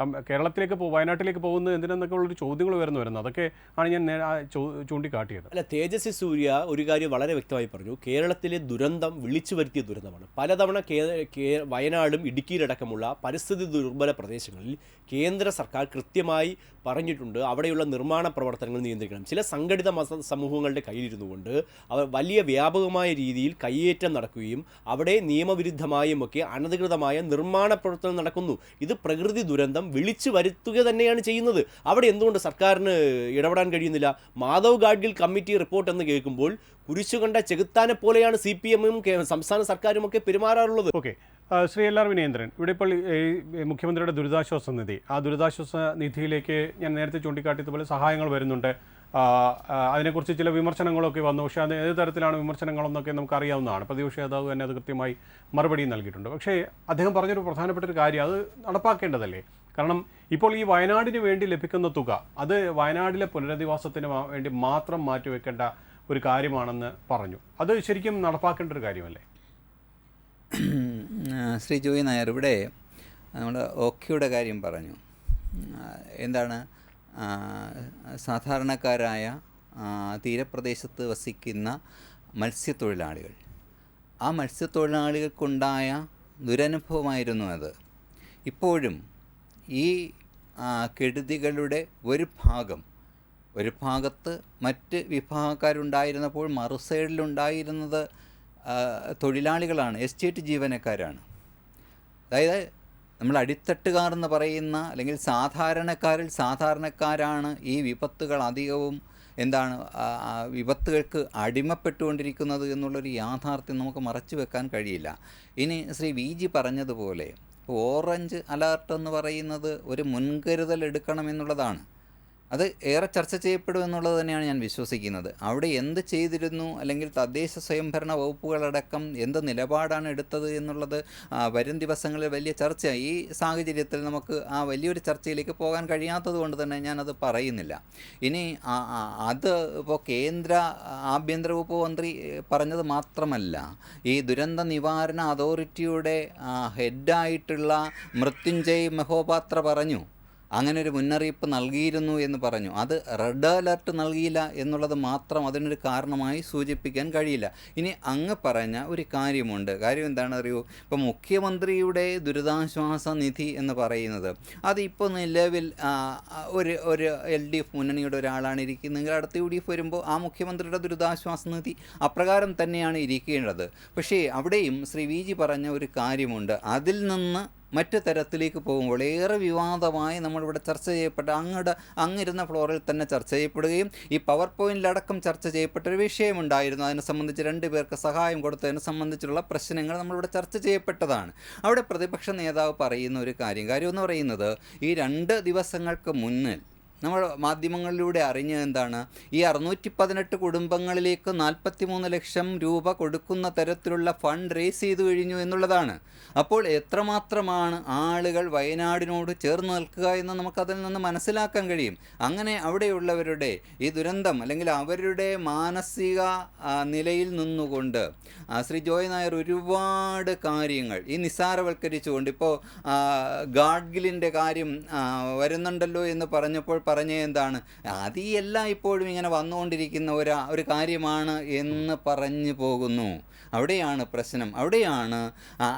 Speaker 1: കേരളത്തിലേക്ക് വയനാട്ടിലേക്ക് പോകുന്നത് എന്തിനെന്നൊക്കെ ഉള്ളൊരു ചോദ്യങ്ങൾ വരുന്നത്. അതൊക്കെ ആണ് ഞാൻ ചൂണ്ടിക്കാട്ടിയത്.
Speaker 3: അല്ല, തേജസ്വി സൂര്യ ഒരു കാര്യം വളരെ വ്യക്തമായി പറഞ്ഞു. കേരളത്തിലെ ദുരന്തം വിളിച്ചു വരുത്തിയ ദുരന്തമാണ്. പലതവണ വയനാടും ഇടുക്കിയിലടക്കമുള്ള പരിസ്ഥിതി ദുർബല പ്രദേശങ്ങളിൽ കേന്ദ്ര സർക്കാർ കൃത്യമായി പറഞ്ഞിട്ടുണ്ട് അവിടെയുള്ള നിർമ്മാണ പ്രവർത്തനങ്ങൾ നിയന്ത്രിക്കണം. ചില സംഘടിത സമൂഹങ്ങളുടെ കയ്യിലിരുന്നു കൊണ്ട് അവർ വലിയ വ്യാപകമായ രീതിയിൽ കയ്യേറ്റം നടക്കുകയും അവിടെ നിയമവിരുദ്ധമായും ഒക്കെ അനധികൃതമായ നിർമ്മാണ പ്രവർത്തനം നടക്കുന്നു. ഇത് പ്രകൃതി ദുരന്തം വിളിച്ചു വരുത്തുക തന്നെയാണ് ചെയ്യുന്നത്. അവിടെ എന്തുകൊണ്ട് സർക്കാരിന് ഇടപെടാൻ കഴിയുന്നില്ല? മാധവ് ഗാഡ്ഗിൽ കമ്മിറ്റി റിപ്പോർട്ട് എന്ന് കേൾക്കുമ്പോൾ കുരിശുകണ്ട ചെകുത്താനെ പോലെയാണ് CPM-ഉം സംസ്ഥാന സർക്കാരുമൊക്കെ പെരുമാറാറുള്ളത്.
Speaker 1: ഓക്കെ, ശ്രീ LR വിനയേന്ദ്രൻ, ഇവിടെ ഇപ്പോൾ മുഖ്യമന്ത്രിയുടെ ദുരിതാശ്വാസ നിധി, ആ ദുരിതാശ്വാസ നിധിയിലേക്ക് ഞാൻ നേരത്തെ ചൂണ്ടിക്കാട്ടിയതുപോലെ സഹായങ്ങൾ വരുന്നുണ്ട്. അതിനെക്കുറിച്ച് ചില വിമർശനങ്ങളൊക്കെ വന്നു. പക്ഷേ അത് ഏത് തരത്തിലാണ് വിമർശനങ്ങളെന്നൊക്കെ നമുക്കറിയാവുന്നതാണ്. പ്രതിപക്ഷ നേതാവ് തന്നെ അത് കൃത്യമായി മറുപടി നൽകിയിട്ടുണ്ട്. പക്ഷേ അദ്ദേഹം പറഞ്ഞൊരു പ്രധാനപ്പെട്ട ഒരു കാര്യം, അത് നടപ്പാക്കേണ്ടതല്ലേ? കാരണം ഇപ്പോൾ ഈ വയനാടിന് വേണ്ടി ലഭിക്കുന്ന തുക അത് വയനാട്ടിലെ പുനരധിവാസത്തിന് വേണ്ടി മാത്രം മാറ്റിവെക്കേണ്ട ഒരു കാര്യമാണെന്ന് പറഞ്ഞു. അത് ശരിക്കും നടപ്പാക്കേണ്ട ഒരു കാര്യമല്ലേ?
Speaker 4: ശ്രീ ജോയി നായർ ഇവിടെ നമ്മുടെ ഓഖിയുടെ കാര്യം പറഞ്ഞു. എന്താണ് സാധാരണക്കാരായ തീരപ്രദേശത്ത് വസിക്കുന്ന മത്സ്യത്തൊഴിലാളികൾ, ആ മത്സ്യത്തൊഴിലാളികൾക്കുണ്ടായ ദുരനുഭവമായിരുന്നു അത്. ഇപ്പോഴും ഈ കെടുതികളുടെ ഒരു ഭാഗത്ത് മറ്റ് വിഭാഗക്കാരുണ്ടായിരുന്നപ്പോൾ മറു സൈഡിലുണ്ടായിരുന്നത് തൊഴിലാളികളാണ്, എസ്റ്റേറ്റ് ജീവനക്കാരാണ്. അതായത് നമ്മൾ അടിത്തട്ടുകാർ എന്ന് പറയുന്ന അല്ലെങ്കിൽ സാധാരണക്കാരാണ് ഈ വിപത്തുകൾ അധികവും വിപത്തുകൾക്ക് അടിമപ്പെട്ടുകൊണ്ടിരിക്കുന്നത് എന്നുള്ളൊരു യാഥാർത്ഥ്യം നമുക്ക് മറച്ചു വെക്കാൻ കഴിയില്ല. ഇനി ശ്രീ VG പറഞ്ഞതുപോലെ ഓറഞ്ച് അലർട്ട് എന്ന് പറയുന്നത് ഒരു മുൻകരുതൽ എടുക്കണമെന്നുള്ളതാണ്. അത് ഏറെ ചർച്ച ചെയ്യപ്പെടും എന്നുള്ളത് തന്നെയാണ് ഞാൻ വിശ്വസിക്കുന്നത്. അവിടെ എന്ത് ചെയ്തിരുന്നു, അല്ലെങ്കിൽ തദ്ദേശ സ്വയംഭരണ വകുപ്പുകളടക്കം എന്ത് നിലപാടാണ് എടുത്തത് എന്നുള്ളത് വരും ദിവസങ്ങളിൽ വലിയ ചർച്ചയായി. ഈ സാഹചര്യത്തിൽ നമുക്ക് ആ വലിയൊരു ചർച്ചയിലേക്ക് പോകാൻ കഴിയാത്തത് കൊണ്ട് തന്നെ ഞാനത് പറയുന്നില്ല. ഇനി അത് ഇപ്പോൾ കേന്ദ്ര ആഭ്യന്തര വകുപ്പ് മന്ത്രി പറഞ്ഞത് മാത്രമല്ല, ഈ ദുരന്ത നിവാരണ അതോറിറ്റിയുടെ ഹെഡായിട്ടുള്ള മൃത്യുഞ്ജയ് മഹോപാത്ര പറഞ്ഞു, അങ്ങനെ ഒരു മുന്നറിയിപ്പ് നൽകിയിരുന്നു എന്ന് പറഞ്ഞു. അത് റെഡ് അലർട്ട് നൽകിയില്ല എന്നുള്ളത് മാത്രം അതിനൊരു കാരണമായി സൂചിപ്പിക്കാൻ കഴിയില്ല. ഇനി അങ്ങ് പറഞ്ഞ ഒരു കാര്യമുണ്ട്. കാര്യം എന്താണെന്ന് അറിയൂ, ഇപ്പോൾ മുഖ്യമന്ത്രിയുടെ ദുരിതാശ്വാസ നിധി എന്ന് പറയുന്നത് അതിപ്പോൾ നിലവിൽ ഒരു LDF മുന്നണിയുടെ ഒരാളാണ് ഇരിക്കുന്നതെങ്കിൽ അടുത്ത UDF വരുമ്പോൾ ആ മുഖ്യമന്ത്രിയുടെ ദുരിതാശ്വാസ നിധി അപ്രകാരം തന്നെയാണ് ഇരിക്കേണ്ടത്. പക്ഷേ അവിടെയും ശ്രീ VG പറഞ്ഞ ഒരു കാര്യമുണ്ട്. അതിൽ നിന്ന് മറ്റു തരത്തിലേക്ക് പോകുമ്പോൾ ഏറെ വിവാദമായി നമ്മളിവിടെ ചർച്ച ചെയ്യപ്പെട്ട അങ്ങിരുന്ന ഫ്ലോറിൽ തന്നെ ചർച്ച ചെയ്യപ്പെടുകയും ഈ പവർ പോയിന്റിലടക്കം ചർച്ച ചെയ്യപ്പെട്ടൊരു വിഷയമുണ്ടായിരുന്നു. അതിനെ സംബന്ധിച്ച് 2 പേർക്ക് സഹായം കൊടുത്തതിനെ സംബന്ധിച്ചുള്ള പ്രശ്നങ്ങൾ നമ്മളിവിടെ ചർച്ച ചെയ്യപ്പെട്ടതാണ്. അവിടെ പ്രതിപക്ഷ നേതാവ് പറയുന്ന ഒരു കാര്യം എന്ന് പറയുന്നത്, ഈ 2 ദിവസങ്ങൾക്ക് മുന്നിൽ നമ്മൾ മാധ്യമങ്ങളിലൂടെ അറിഞ്ഞത് എന്താണ്, ഈ 618 കുടുംബങ്ങളിലേക്ക് 43 ലക്ഷം രൂപ കൊടുക്കുന്ന തരത്തിലുള്ള ഫണ്ട് റേസ് ചെയ്തു കഴിഞ്ഞു എന്നുള്ളതാണ്. അപ്പോൾ എത്രമാത്രമാണ് ആളുകൾ വയനാടിനോട് ചേർന്ന് നിൽക്കുക എന്ന് നമുക്കതിൽ നിന്ന് മനസ്സിലാക്കാൻ കഴിയും. അങ്ങനെ അവിടെയുള്ളവരുടെ ഈ ദുരന്തം അല്ലെങ്കിൽ അവരുടെ മാനസിക നിലയിൽ നിന്നുകൊണ്ട് ശ്രീ ജോയ് നായർ ഒരുപാട് കാര്യങ്ങൾ ഈ നിസ്സാരവൽക്കരിച്ചുകൊണ്ട്, ഇപ്പോൾ ഗാഡ്ഗിലിൻ്റെ കാര്യം വരുന്നുണ്ടല്ലോ എന്ന് പറഞ്ഞപ്പോൾ പറഞ്ഞ എന്താണ്, അത് എല്ലാം ഇപ്പോഴും ഇങ്ങനെ വന്നുകൊണ്ടിരിക്കുന്ന ഒരു കാര്യമാണ് എന്ന് പറഞ്ഞു പോകുന്നു. അവിടെയാണ് പ്രശ്നം. അവിടെയാണ്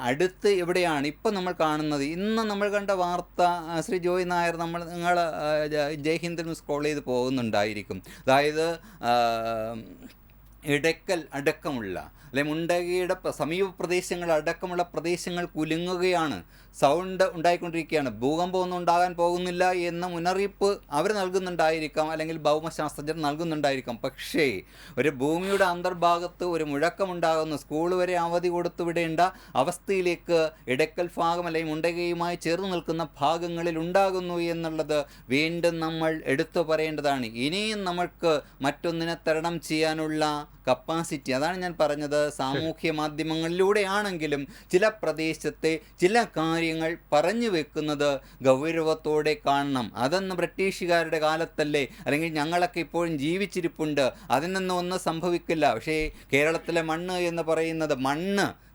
Speaker 4: അടുത്ത് എവിടെയാണ് ഇപ്പം നമ്മൾ കാണുന്നത്. ഇന്ന് നമ്മൾ കണ്ട വാർത്ത, ശ്രീ ജോയ് നായർ നിങ്ങൾ ജയ്ഹിന്ദിൽ സ്ക്രോൾ ചെയ്ത് പോകുന്നുണ്ടായിരിക്കും. അതായത് ഇടയ്ക്കൽ അടക്കമുള്ള അല്ലെങ്കിൽ മുണ്ടകയുടെ സമീപ പ്രദേശങ്ങൾ അടക്കമുള്ള പ്രദേശങ്ങൾ കുലുങ്ങുകയാണ്, സൗണ്ട് ഉണ്ടായിക്കൊണ്ടിരിക്കുകയാണ്. ഭൂകമ്പമൊന്നും ഉണ്ടാകാൻ പോകുന്നില്ല എന്ന മുന്നറിയിപ്പ് അവർ നൽകുന്നുണ്ടായിരിക്കാം, അല്ലെങ്കിൽ ഭൗമശാസ്ത്രജ്ഞർ നൽകുന്നുണ്ടായിരിക്കാം. പക്ഷേ ഒരു ഭൂമിയുടെ അന്തർഭാഗത്ത് ഒരു മുഴക്കമുണ്ടാകുന്നു, സ്കൂൾ വരെ അവധി കൊടുത്തു വിടേണ്ട അവസ്ഥയിലേക്ക് ഇടയ്ക്കൽ ഭാഗം അല്ലെങ്കിൽ മുണ്ടകയുമായി ചേർന്ന് നിൽക്കുന്ന ഭാഗങ്ങളിൽ ഉണ്ടാകുന്നു എന്നുള്ളത് വീണ്ടും നമ്മൾ എടുത്തു പറയേണ്ടതാണ്. ഇനിയും നമ്മൾക്ക് മറ്റൊന്നിനെ തരണം ചെയ്യാനുള്ള കപ്പാസിറ്റി, അതാണ് ഞാൻ പറഞ്ഞത്, സാമൂഹ്യ മാധ്യമങ്ങളിലൂടെയാണെങ്കിലും ചില പ്രദേശത്തെ ചില കാര്യങ്ങൾ പറഞ്ഞു വെക്കുന്നത് ഗൗരവത്തോടെ കാണണം. അതൊന്ന് ബ്രിട്ടീഷുകാരുടെ കാലത്തല്ലേ, അല്ലെങ്കിൽ ഞങ്ങളൊക്കെ ഇപ്പോഴും ജീവിച്ചിരിപ്പുണ്ട്, അതിനൊന്നും ഒന്നും സംഭവിക്കില്ല. പക്ഷേ കേരളത്തിലെ മണ്ണ് എന്ന് പറയുന്നത്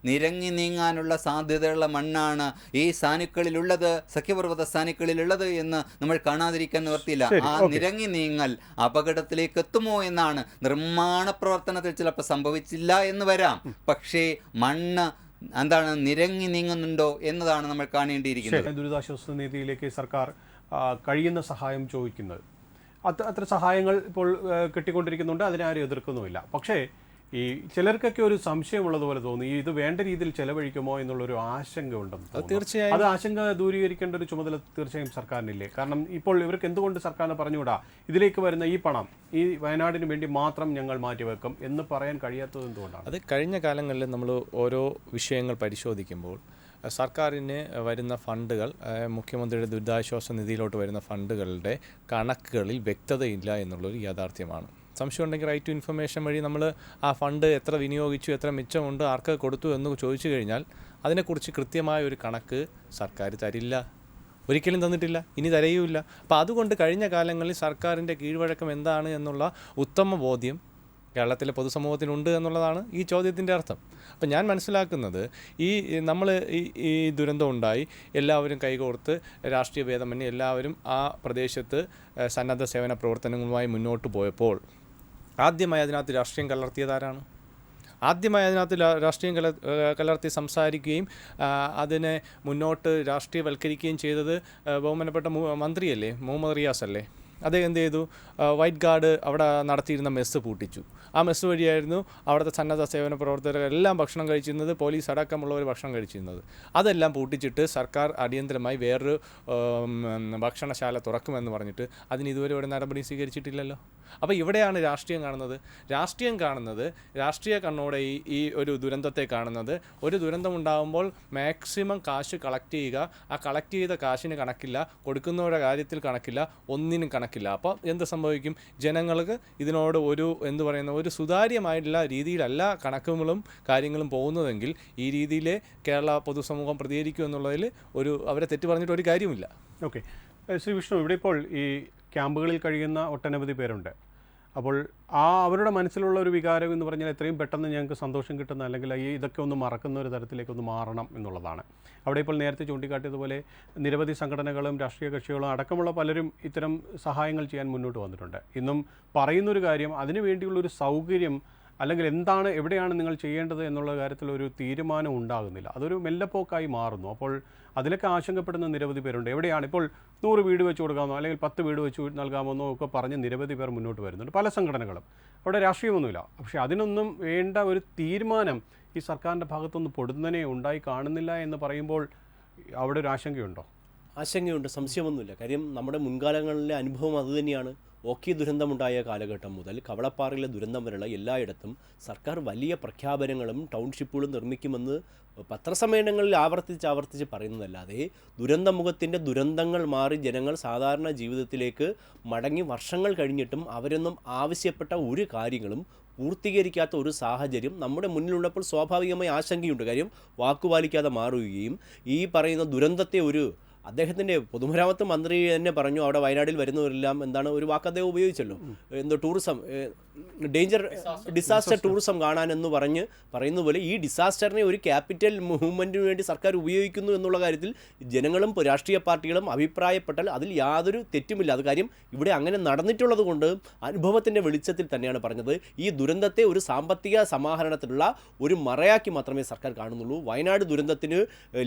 Speaker 4: നിരങ്ങി നീങ്ങാനുള്ള സാധ്യതയുള്ള മണ്ണാണ് ഈ സാനുക്കളിലുള്ളത്, സഖ്യപർവ്വത സാനുക്കളിലുള്ളത് എന്ന് നമ്മൾ കാണാതിരിക്കാൻ നിവർത്തിയില്ല. ആ നിരങ്ങി നീങ്ങൽ അപകടത്തിലേക്ക് എത്തുമോ എന്നാണ്. നിർമ്മാണ പ്രവർത്തനത്തിൽ ചിലപ്പോൾ സംഭവിച്ചില്ല എന്ന് വരാം, പക്ഷേ മണ്ണ് നിരങ്ങി നീങ്ങുന്നുണ്ടോ എന്നതാണ് നമ്മൾ കാണേണ്ടിയിരിക്കുന്നത്.
Speaker 1: ദുരിതാശ്വാസ നിധിയിലേക്ക് സർക്കാർ കഴിയുന്ന സഹായം ചോദിക്കുന്നത്, അത്ര സഹായങ്ങൾ ഇപ്പോൾ കിട്ടിക്കൊണ്ടിരിക്കുന്നുണ്ട്, അതിനാരും എതിർക്കുന്നുമില്ല. പക്ഷേ ഈ ചിലർക്കൊക്കെ ഒരു സംശയമുള്ളതുപോലെ തോന്നി, ഇത് വേണ്ട രീതിയിൽ ചെലവഴിക്കുമോ എന്നുള്ളൊരു ആശങ്ക ഉണ്ടെന്ന്.
Speaker 2: തീർച്ചയായും
Speaker 1: അത് ആശങ്ക ദൂരീകരിക്കേണ്ട ഒരു ചുമതല തീർച്ചയായും സർക്കാരിനില്ലേ? കാരണം ഇപ്പോൾ ഇവർക്ക് എന്തുകൊണ്ട് സർക്കാരിന് പറഞ്ഞുകൂടാ ഇതിലേക്ക് വരുന്ന ഈ പണം ഈ വയനാടിന് വേണ്ടി മാത്രം ഞങ്ങൾ മാറ്റിവെക്കും എന്ന് പറയാൻ കഴിയാത്തത് എന്തുകൊണ്ടാണ്?
Speaker 2: അത് കഴിഞ്ഞ കാലങ്ങളിൽ നമ്മൾ ഓരോ വിഷയങ്ങൾ പരിശോധിക്കുമ്പോൾ സർക്കാരിന് വരുന്ന ഫണ്ടുകൾ, മുഖ്യമന്ത്രിയുടെ ദുരിതാശ്വാസ നിധിയിലോട്ട് വരുന്ന ഫണ്ടുകളുടെ കണക്കുകളിൽ വ്യക്തതയില്ല എന്നുള്ളൊരു യാഥാർത്ഥ്യമാണ്. സംശയം ഉണ്ടെങ്കിൽ റൈറ്റ് ടു ഇൻഫർമേഷൻ വഴി നമ്മൾ ആ ഫണ്ട് എത്ര വിനിയോഗിച്ചു, എത്ര മിച്ചമുണ്ട്, ആർക്ക് കൊടുത്തു എന്ന് ചോദിച്ചു കഴിഞ്ഞാൽ അതിനെക്കുറിച്ച് കൃത്യമായ ഒരു കണക്ക് സർക്കാർ തരില്ല, ഒരിക്കലും തന്നിട്ടില്ല, ഇനി തരയുമില്ല. അപ്പോൾ അതുകൊണ്ട് കഴിഞ്ഞ കാലങ്ങളിൽ സർക്കാരിൻ്റെ കീഴ്വഴക്കം എന്താണ് എന്നുള്ള ഉത്തമ ബോധ്യം കേരളത്തിലെ പൊതുസമൂഹത്തിനുണ്ട് എന്നുള്ളതാണ് ഈ ചോദ്യത്തിൻ്റെ അർത്ഥം. അപ്പം ഞാൻ മനസ്സിലാക്കുന്നത് നമ്മൾ ഈ ദുരന്തം ഉണ്ടായി, എല്ലാവരും കൈകോർത്ത് രാഷ്ട്രീയ ഭേദമന്യേ എല്ലാവരും ആ പ്രദേശത്ത് സന്നദ്ധ സേവന പ്രവർത്തനങ്ങളുമായി മുന്നോട്ട് പോയപ്പോൾ ആദ്യമായി അതിനകത്ത് രാഷ്ട്രീയം കലർത്തിയതാരാണ്? ആദ്യമായി അതിനകത്ത് രാഷ്ട്രീയം കലർത്തി സംസാരിക്കുകയും അതിനെ മുന്നോട്ട് രാഷ്ട്രീയവൽക്കരിക്കുകയും ചെയ്തത് ബഹുമാനപ്പെട്ട മന്ത്രിയല്ലേ, മുഹമ്മദ് റിയാസ് അല്ലേ? അദ്ദേഹം എന്ത് ചെയ്തു? വൈറ്റ് ഗാർഡ് അവിടെ നടത്തിയിരുന്ന മെസ്സ് പൂട്ടിച്ചു. ആ മെസ്സ് വഴിയായിരുന്നു അവിടുത്തെ സന്നദ്ധ സേവന പ്രവർത്തകരെല്ലാം ഭക്ഷണം കഴിച്ചിരുന്നത്, പോലീസ് അടക്കമുള്ളവർ ഭക്ഷണം കഴിച്ചിരുന്നത്. അതെല്ലാം പൂട്ടിച്ചിട്ട് സർക്കാർ അടിയന്തരമായി വേറൊരു ഭക്ഷണശാല തുറക്കുമെന്ന് പറഞ്ഞിട്ട് അതിന് ഇതുവരെ ഒരു നടപടി സ്വീകരിച്ചിട്ടില്ലല്ലോ. അപ്പോൾ ഇവിടെയാണ് രാഷ്ട്രീയം കാണുന്നത്. രാഷ്ട്രീയ കണ്ണോടെ ഈ ഒരു ദുരന്തത്തെ കാണുന്നത്. ഒരു ദുരന്തമുണ്ടാകുമ്പോൾ മാക്സിമം കാശ് കളക്ട് ചെയ്യുക. ആ കളക്ട് ചെയ്ത കാശിന് കണക്കില്ല, കൊടുക്കുന്നവരുടെ കാര്യത്തിൽ കണക്കില്ല, ഒന്നിനും കണക്കില്ല. അപ്പോൾ എന്ത് സംഭവിക്കും? ജനങ്ങൾക്ക് ഇതിനോട് ഒരു സുതാര്യമായിട്ടുള്ള രീതിയിലല്ല കണക്കുകളും കാര്യങ്ങളും പോകുന്നതെങ്കിൽ ഈ രീതിയിൽ കേരള പൊതുസമൂഹം പ്രതികരിക്കും എന്നുള്ളതിൽ അവരെ തെറ്റ് പറഞ്ഞിട്ട് ഒരു കാര്യമില്ല.
Speaker 1: ഓക്കെ, ശ്രീ വിഷ്ണു, ഇവിടെ ഇപ്പോൾ ഈ ക്യാമ്പുകളിൽ കഴിയുന്ന ഒട്ടനവധി പേരുണ്ട്. അപ്പോൾ അവരുടെ മനസ്സിലുള്ള ഒരു വികാരം എന്ന് പറഞ്ഞാൽ എത്രയും പെട്ടെന്ന് ഞങ്ങൾക്ക് സന്തോഷം കിട്ടുന്ന, അല്ലെങ്കിൽ ഇതൊക്കെ ഒന്ന് മറക്കുന്ന ഒരു തരത്തിലേക്കൊന്ന് മാറണം എന്നുള്ളതാണ്. അവിടെ ഇപ്പോൾ നേരത്തെ ചൂണ്ടിക്കാട്ടിയതുപോലെ നിരവധി സംഘടനകളും രാഷ്ട്രീയ കക്ഷികളും അടക്കമുള്ള പലരും ഇത്തരം സഹായങ്ങൾ ചെയ്യാൻ മുന്നോട്ട് വന്നിട്ടുണ്ട്. ഇന്നും പറയുന്നൊരു കാര്യം, അതിനു വേണ്ടിയുള്ളൊരു സൗകര്യം അല്ലെങ്കിൽ എവിടെയാണ് നിങ്ങൾ ചെയ്യേണ്ടത് എന്നുള്ള കാര്യത്തിൽ ഒരു തീരുമാനം ഉണ്ടാകുന്നില്ല. അതൊരു മെല്ലപ്പോക്കായി മാറുന്നു. അപ്പോൾ അതിലൊക്കെ ആശങ്കപ്പെടുന്ന നിരവധി പേരുണ്ട്. എവിടെയാണ് ഇപ്പോൾ 100 വീട് വെച്ച് കൊടുക്കാമെന്നോ അല്ലെങ്കിൽ 10 വീട് വെച്ച് നൽകാമെന്നോ ഒക്കെ പറഞ്ഞ് നിരവധി പേർ മുന്നോട്ട് വരുന്നുണ്ട്, പല സംഘടനകളും. അവിടെ രാഷ്ട്രീയമൊന്നുമില്ല. പക്ഷേ അതിനൊന്നും വേണ്ട ഒരു തീരുമാനം ഈ സർക്കാരിൻ്റെ ഭാഗത്തുനിന്ന് പൊടുന്നനെ ഉണ്ടായി കാണുന്നില്ല എന്ന് പറയുമ്പോൾ അവിടെ ഒരു ആശങ്കയുണ്ടോ?
Speaker 3: ആശങ്കയുണ്ട്, സംശയമൊന്നുമില്ല. കാര്യം നമ്മുടെ മുൻകാലങ്ങളിലെ അനുഭവം അതുതന്നെയാണ്. ഓഖി ദുരന്തമുണ്ടായ കാലഘട്ടം മുതൽ കവളപ്പാറയിലെ ദുരന്തം വരെയുള്ള എല്ലായിടത്തും സർക്കാർ വലിയ പ്രഖ്യാപനങ്ങളും ടൗൺഷിപ്പുകളും നിർമ്മിക്കുമെന്ന് പത്രസമ്മേളനങ്ങളിൽ ആവർത്തിച്ച് പറയുന്നതല്ലാതെ ദുരന്തമുഖത്തിൻ്റെ ദുരന്തങ്ങൾ മാറി ജനങ്ങൾ സാധാരണ ജീവിതത്തിലേക്ക് മടങ്ങി വർഷങ്ങൾ കഴിഞ്ഞിട്ടും അവരൊന്നും ആവശ്യപ്പെട്ട ഒരു കാര്യങ്ങളും പൂർത്തീകരിക്കാത്ത ഒരു സാഹചര്യം നമ്മുടെ മുന്നിലുള്ളപ്പോൾ സ്വാഭാവികമായി ആശങ്കയുണ്ട്. കാര്യം വാക്കുപാലിക്കാതെ മാറുകയും ഈ പറയുന്ന ദുരന്തത്തെ അദ്ദേഹത്തിൻ്റെ പൊതുമരാമത്ത് മന്ത്രി തന്നെ പറഞ്ഞു, അവിടെ വയനാട്ടിൽ വരുന്നവരെല്ലാം ഒരു വാക്ക് അദ്ദേഹം ഉപയോഗിച്ചല്ലോ, ടൂറിസം ഡിസാസ്റ്റർ ടൂറിസം കാണാനെന്ന് പറയുന്ന പോലെ ഈ ഡിസാസ്റ്ററിനെ ഒരു ക്യാപിറ്റൽ മൂവ്മെൻറ്റിന് വേണ്ടി സർക്കാർ ഉപയോഗിക്കുന്നു എന്നുള്ള കാര്യത്തിൽ ജനങ്ങളും രാഷ്ട്രീയ പാർട്ടികളും അഭിപ്രായപ്പെട്ടാൽ അതിൽ യാതൊരു തെറ്റുമില്ല. അത് കാര്യം ഇവിടെ അങ്ങനെ നടന്നിട്ടുള്ളത് കൊണ്ട് അനുഭവത്തിൻ്റെ വെളിച്ചത്തിൽ തന്നെയാണ് പറഞ്ഞത്. ഈ ദുരന്തത്തെ ഒരു സാമ്പത്തിക സമാഹരണത്തിനുള്ള ഒരു മറയാക്കി മാത്രമേ സർക്കാർ കാണുന്നുള്ളൂ. വയനാട് ദുരന്തത്തിന്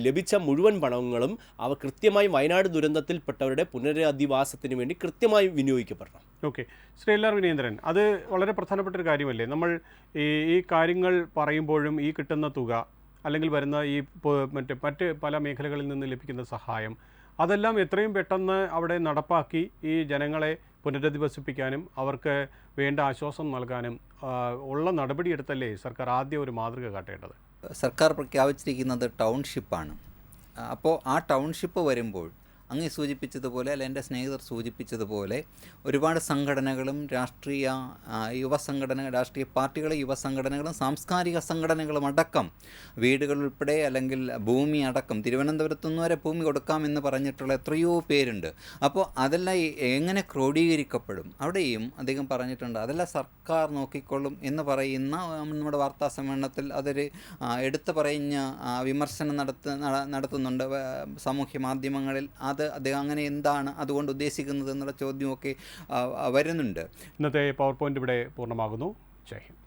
Speaker 3: ലഭിച്ച മുഴുവൻ പണങ്ങളും കൃത്യമായി വയനാട് ദുരന്തത്തിൽപ്പെട്ടവരുടെ പുനരധിവാസത്തിന് വേണ്ടി കൃത്യമായി വിനിയോഗിക്കപ്പെടണം.
Speaker 1: Okay, Shri L R Vinendran, അത് വളരെ പ്രധാനപ്പെട്ട ഒരു കാര്യമല്ലേ? നമ്മൾ ഈ കാര്യങ്ങൾ പറയുമ്പോഴും ഈ കിട്ടുന്ന തുക അല്ലെങ്കിൽ വരുന്ന ഈ മറ്റ് പല മേഖലകളിൽ നിന്ന് ലഭിക്കുന്ന സഹായം, അതെല്ലാം എത്രയും പെട്ടെന്ന് അവിടെ നടപ്പാക്കി ഈ ജനങ്ങളെ പുനരധിവസിപ്പിക്കാനും അവർക്ക് വേണ്ട ആശ്വാസം നൽകാനും ഉള്ള നടപടിയെടുത്തല്ലേ സർക്കാർ ആദ്യം ഒരു മാതൃക കാട്ടേണ്ടത്?
Speaker 4: സർക്കാർ പ്രഖ്യാപിച്ചിരിക്കുന്നത് ടൗൺഷിപ്പാണ്. അപ്പോൾ ആ ടൗൺഷിപ്പ് വരുമ്പോൾ അങ്ങ് സൂചിപ്പിച്ചതുപോലെ അല്ല എൻ്റെ സ്നേഹിതർ സൂചിപ്പിച്ചതുപോലെ ഒരുപാട് സംഘടനകളും രാഷ്ട്രീയ പാർട്ടികളും യുവസംഘടനകളും സാംസ്കാരിക സംഘടനകളും അടക്കം വീടുകൾ ഉൾപ്പെടെ അല്ലെങ്കിൽ ഭൂമി അടക്കം തിരുവനന്തപുരത്തുനിന്ന് വരെ ഭൂമി കൊടുക്കാമെന്ന് പറഞ്ഞിട്ടുള്ള എത്രയോ പേരുണ്ട്. അപ്പോൾ അതെല്ലാം എങ്ങനെ ക്രോഡീകരിക്കപ്പെടും? അവിടെയും അദ്ദേഹം പറഞ്ഞിട്ടുണ്ട് അതെല്ലാം സർക്കാർ നോക്കിക്കൊള്ളും എന്ന് പറയുന്ന നമ്മുടെ വാർത്താ സമ്മേളനത്തിൽ അതൊരു എടുത്തു പറഞ്ഞ വിമർശനം നടത്തുന്നുണ്ട് സാമൂഹ്യ മാധ്യമങ്ങളിൽ. അദ്ദേഹം അങ്ങനെ എന്താണ് അതുകൊണ്ട് ഉദ്ദേശിക്കുന്നത് എന്നുള്ള ചോദ്യമൊക്കെ വരുന്നുണ്ട്.
Speaker 1: ഇന്നത്തെ പവർ പോയിന്റ് ഇവിടെ പൂർണ്ണമാകുന്നു. ജയ് ഹിന്ദ്.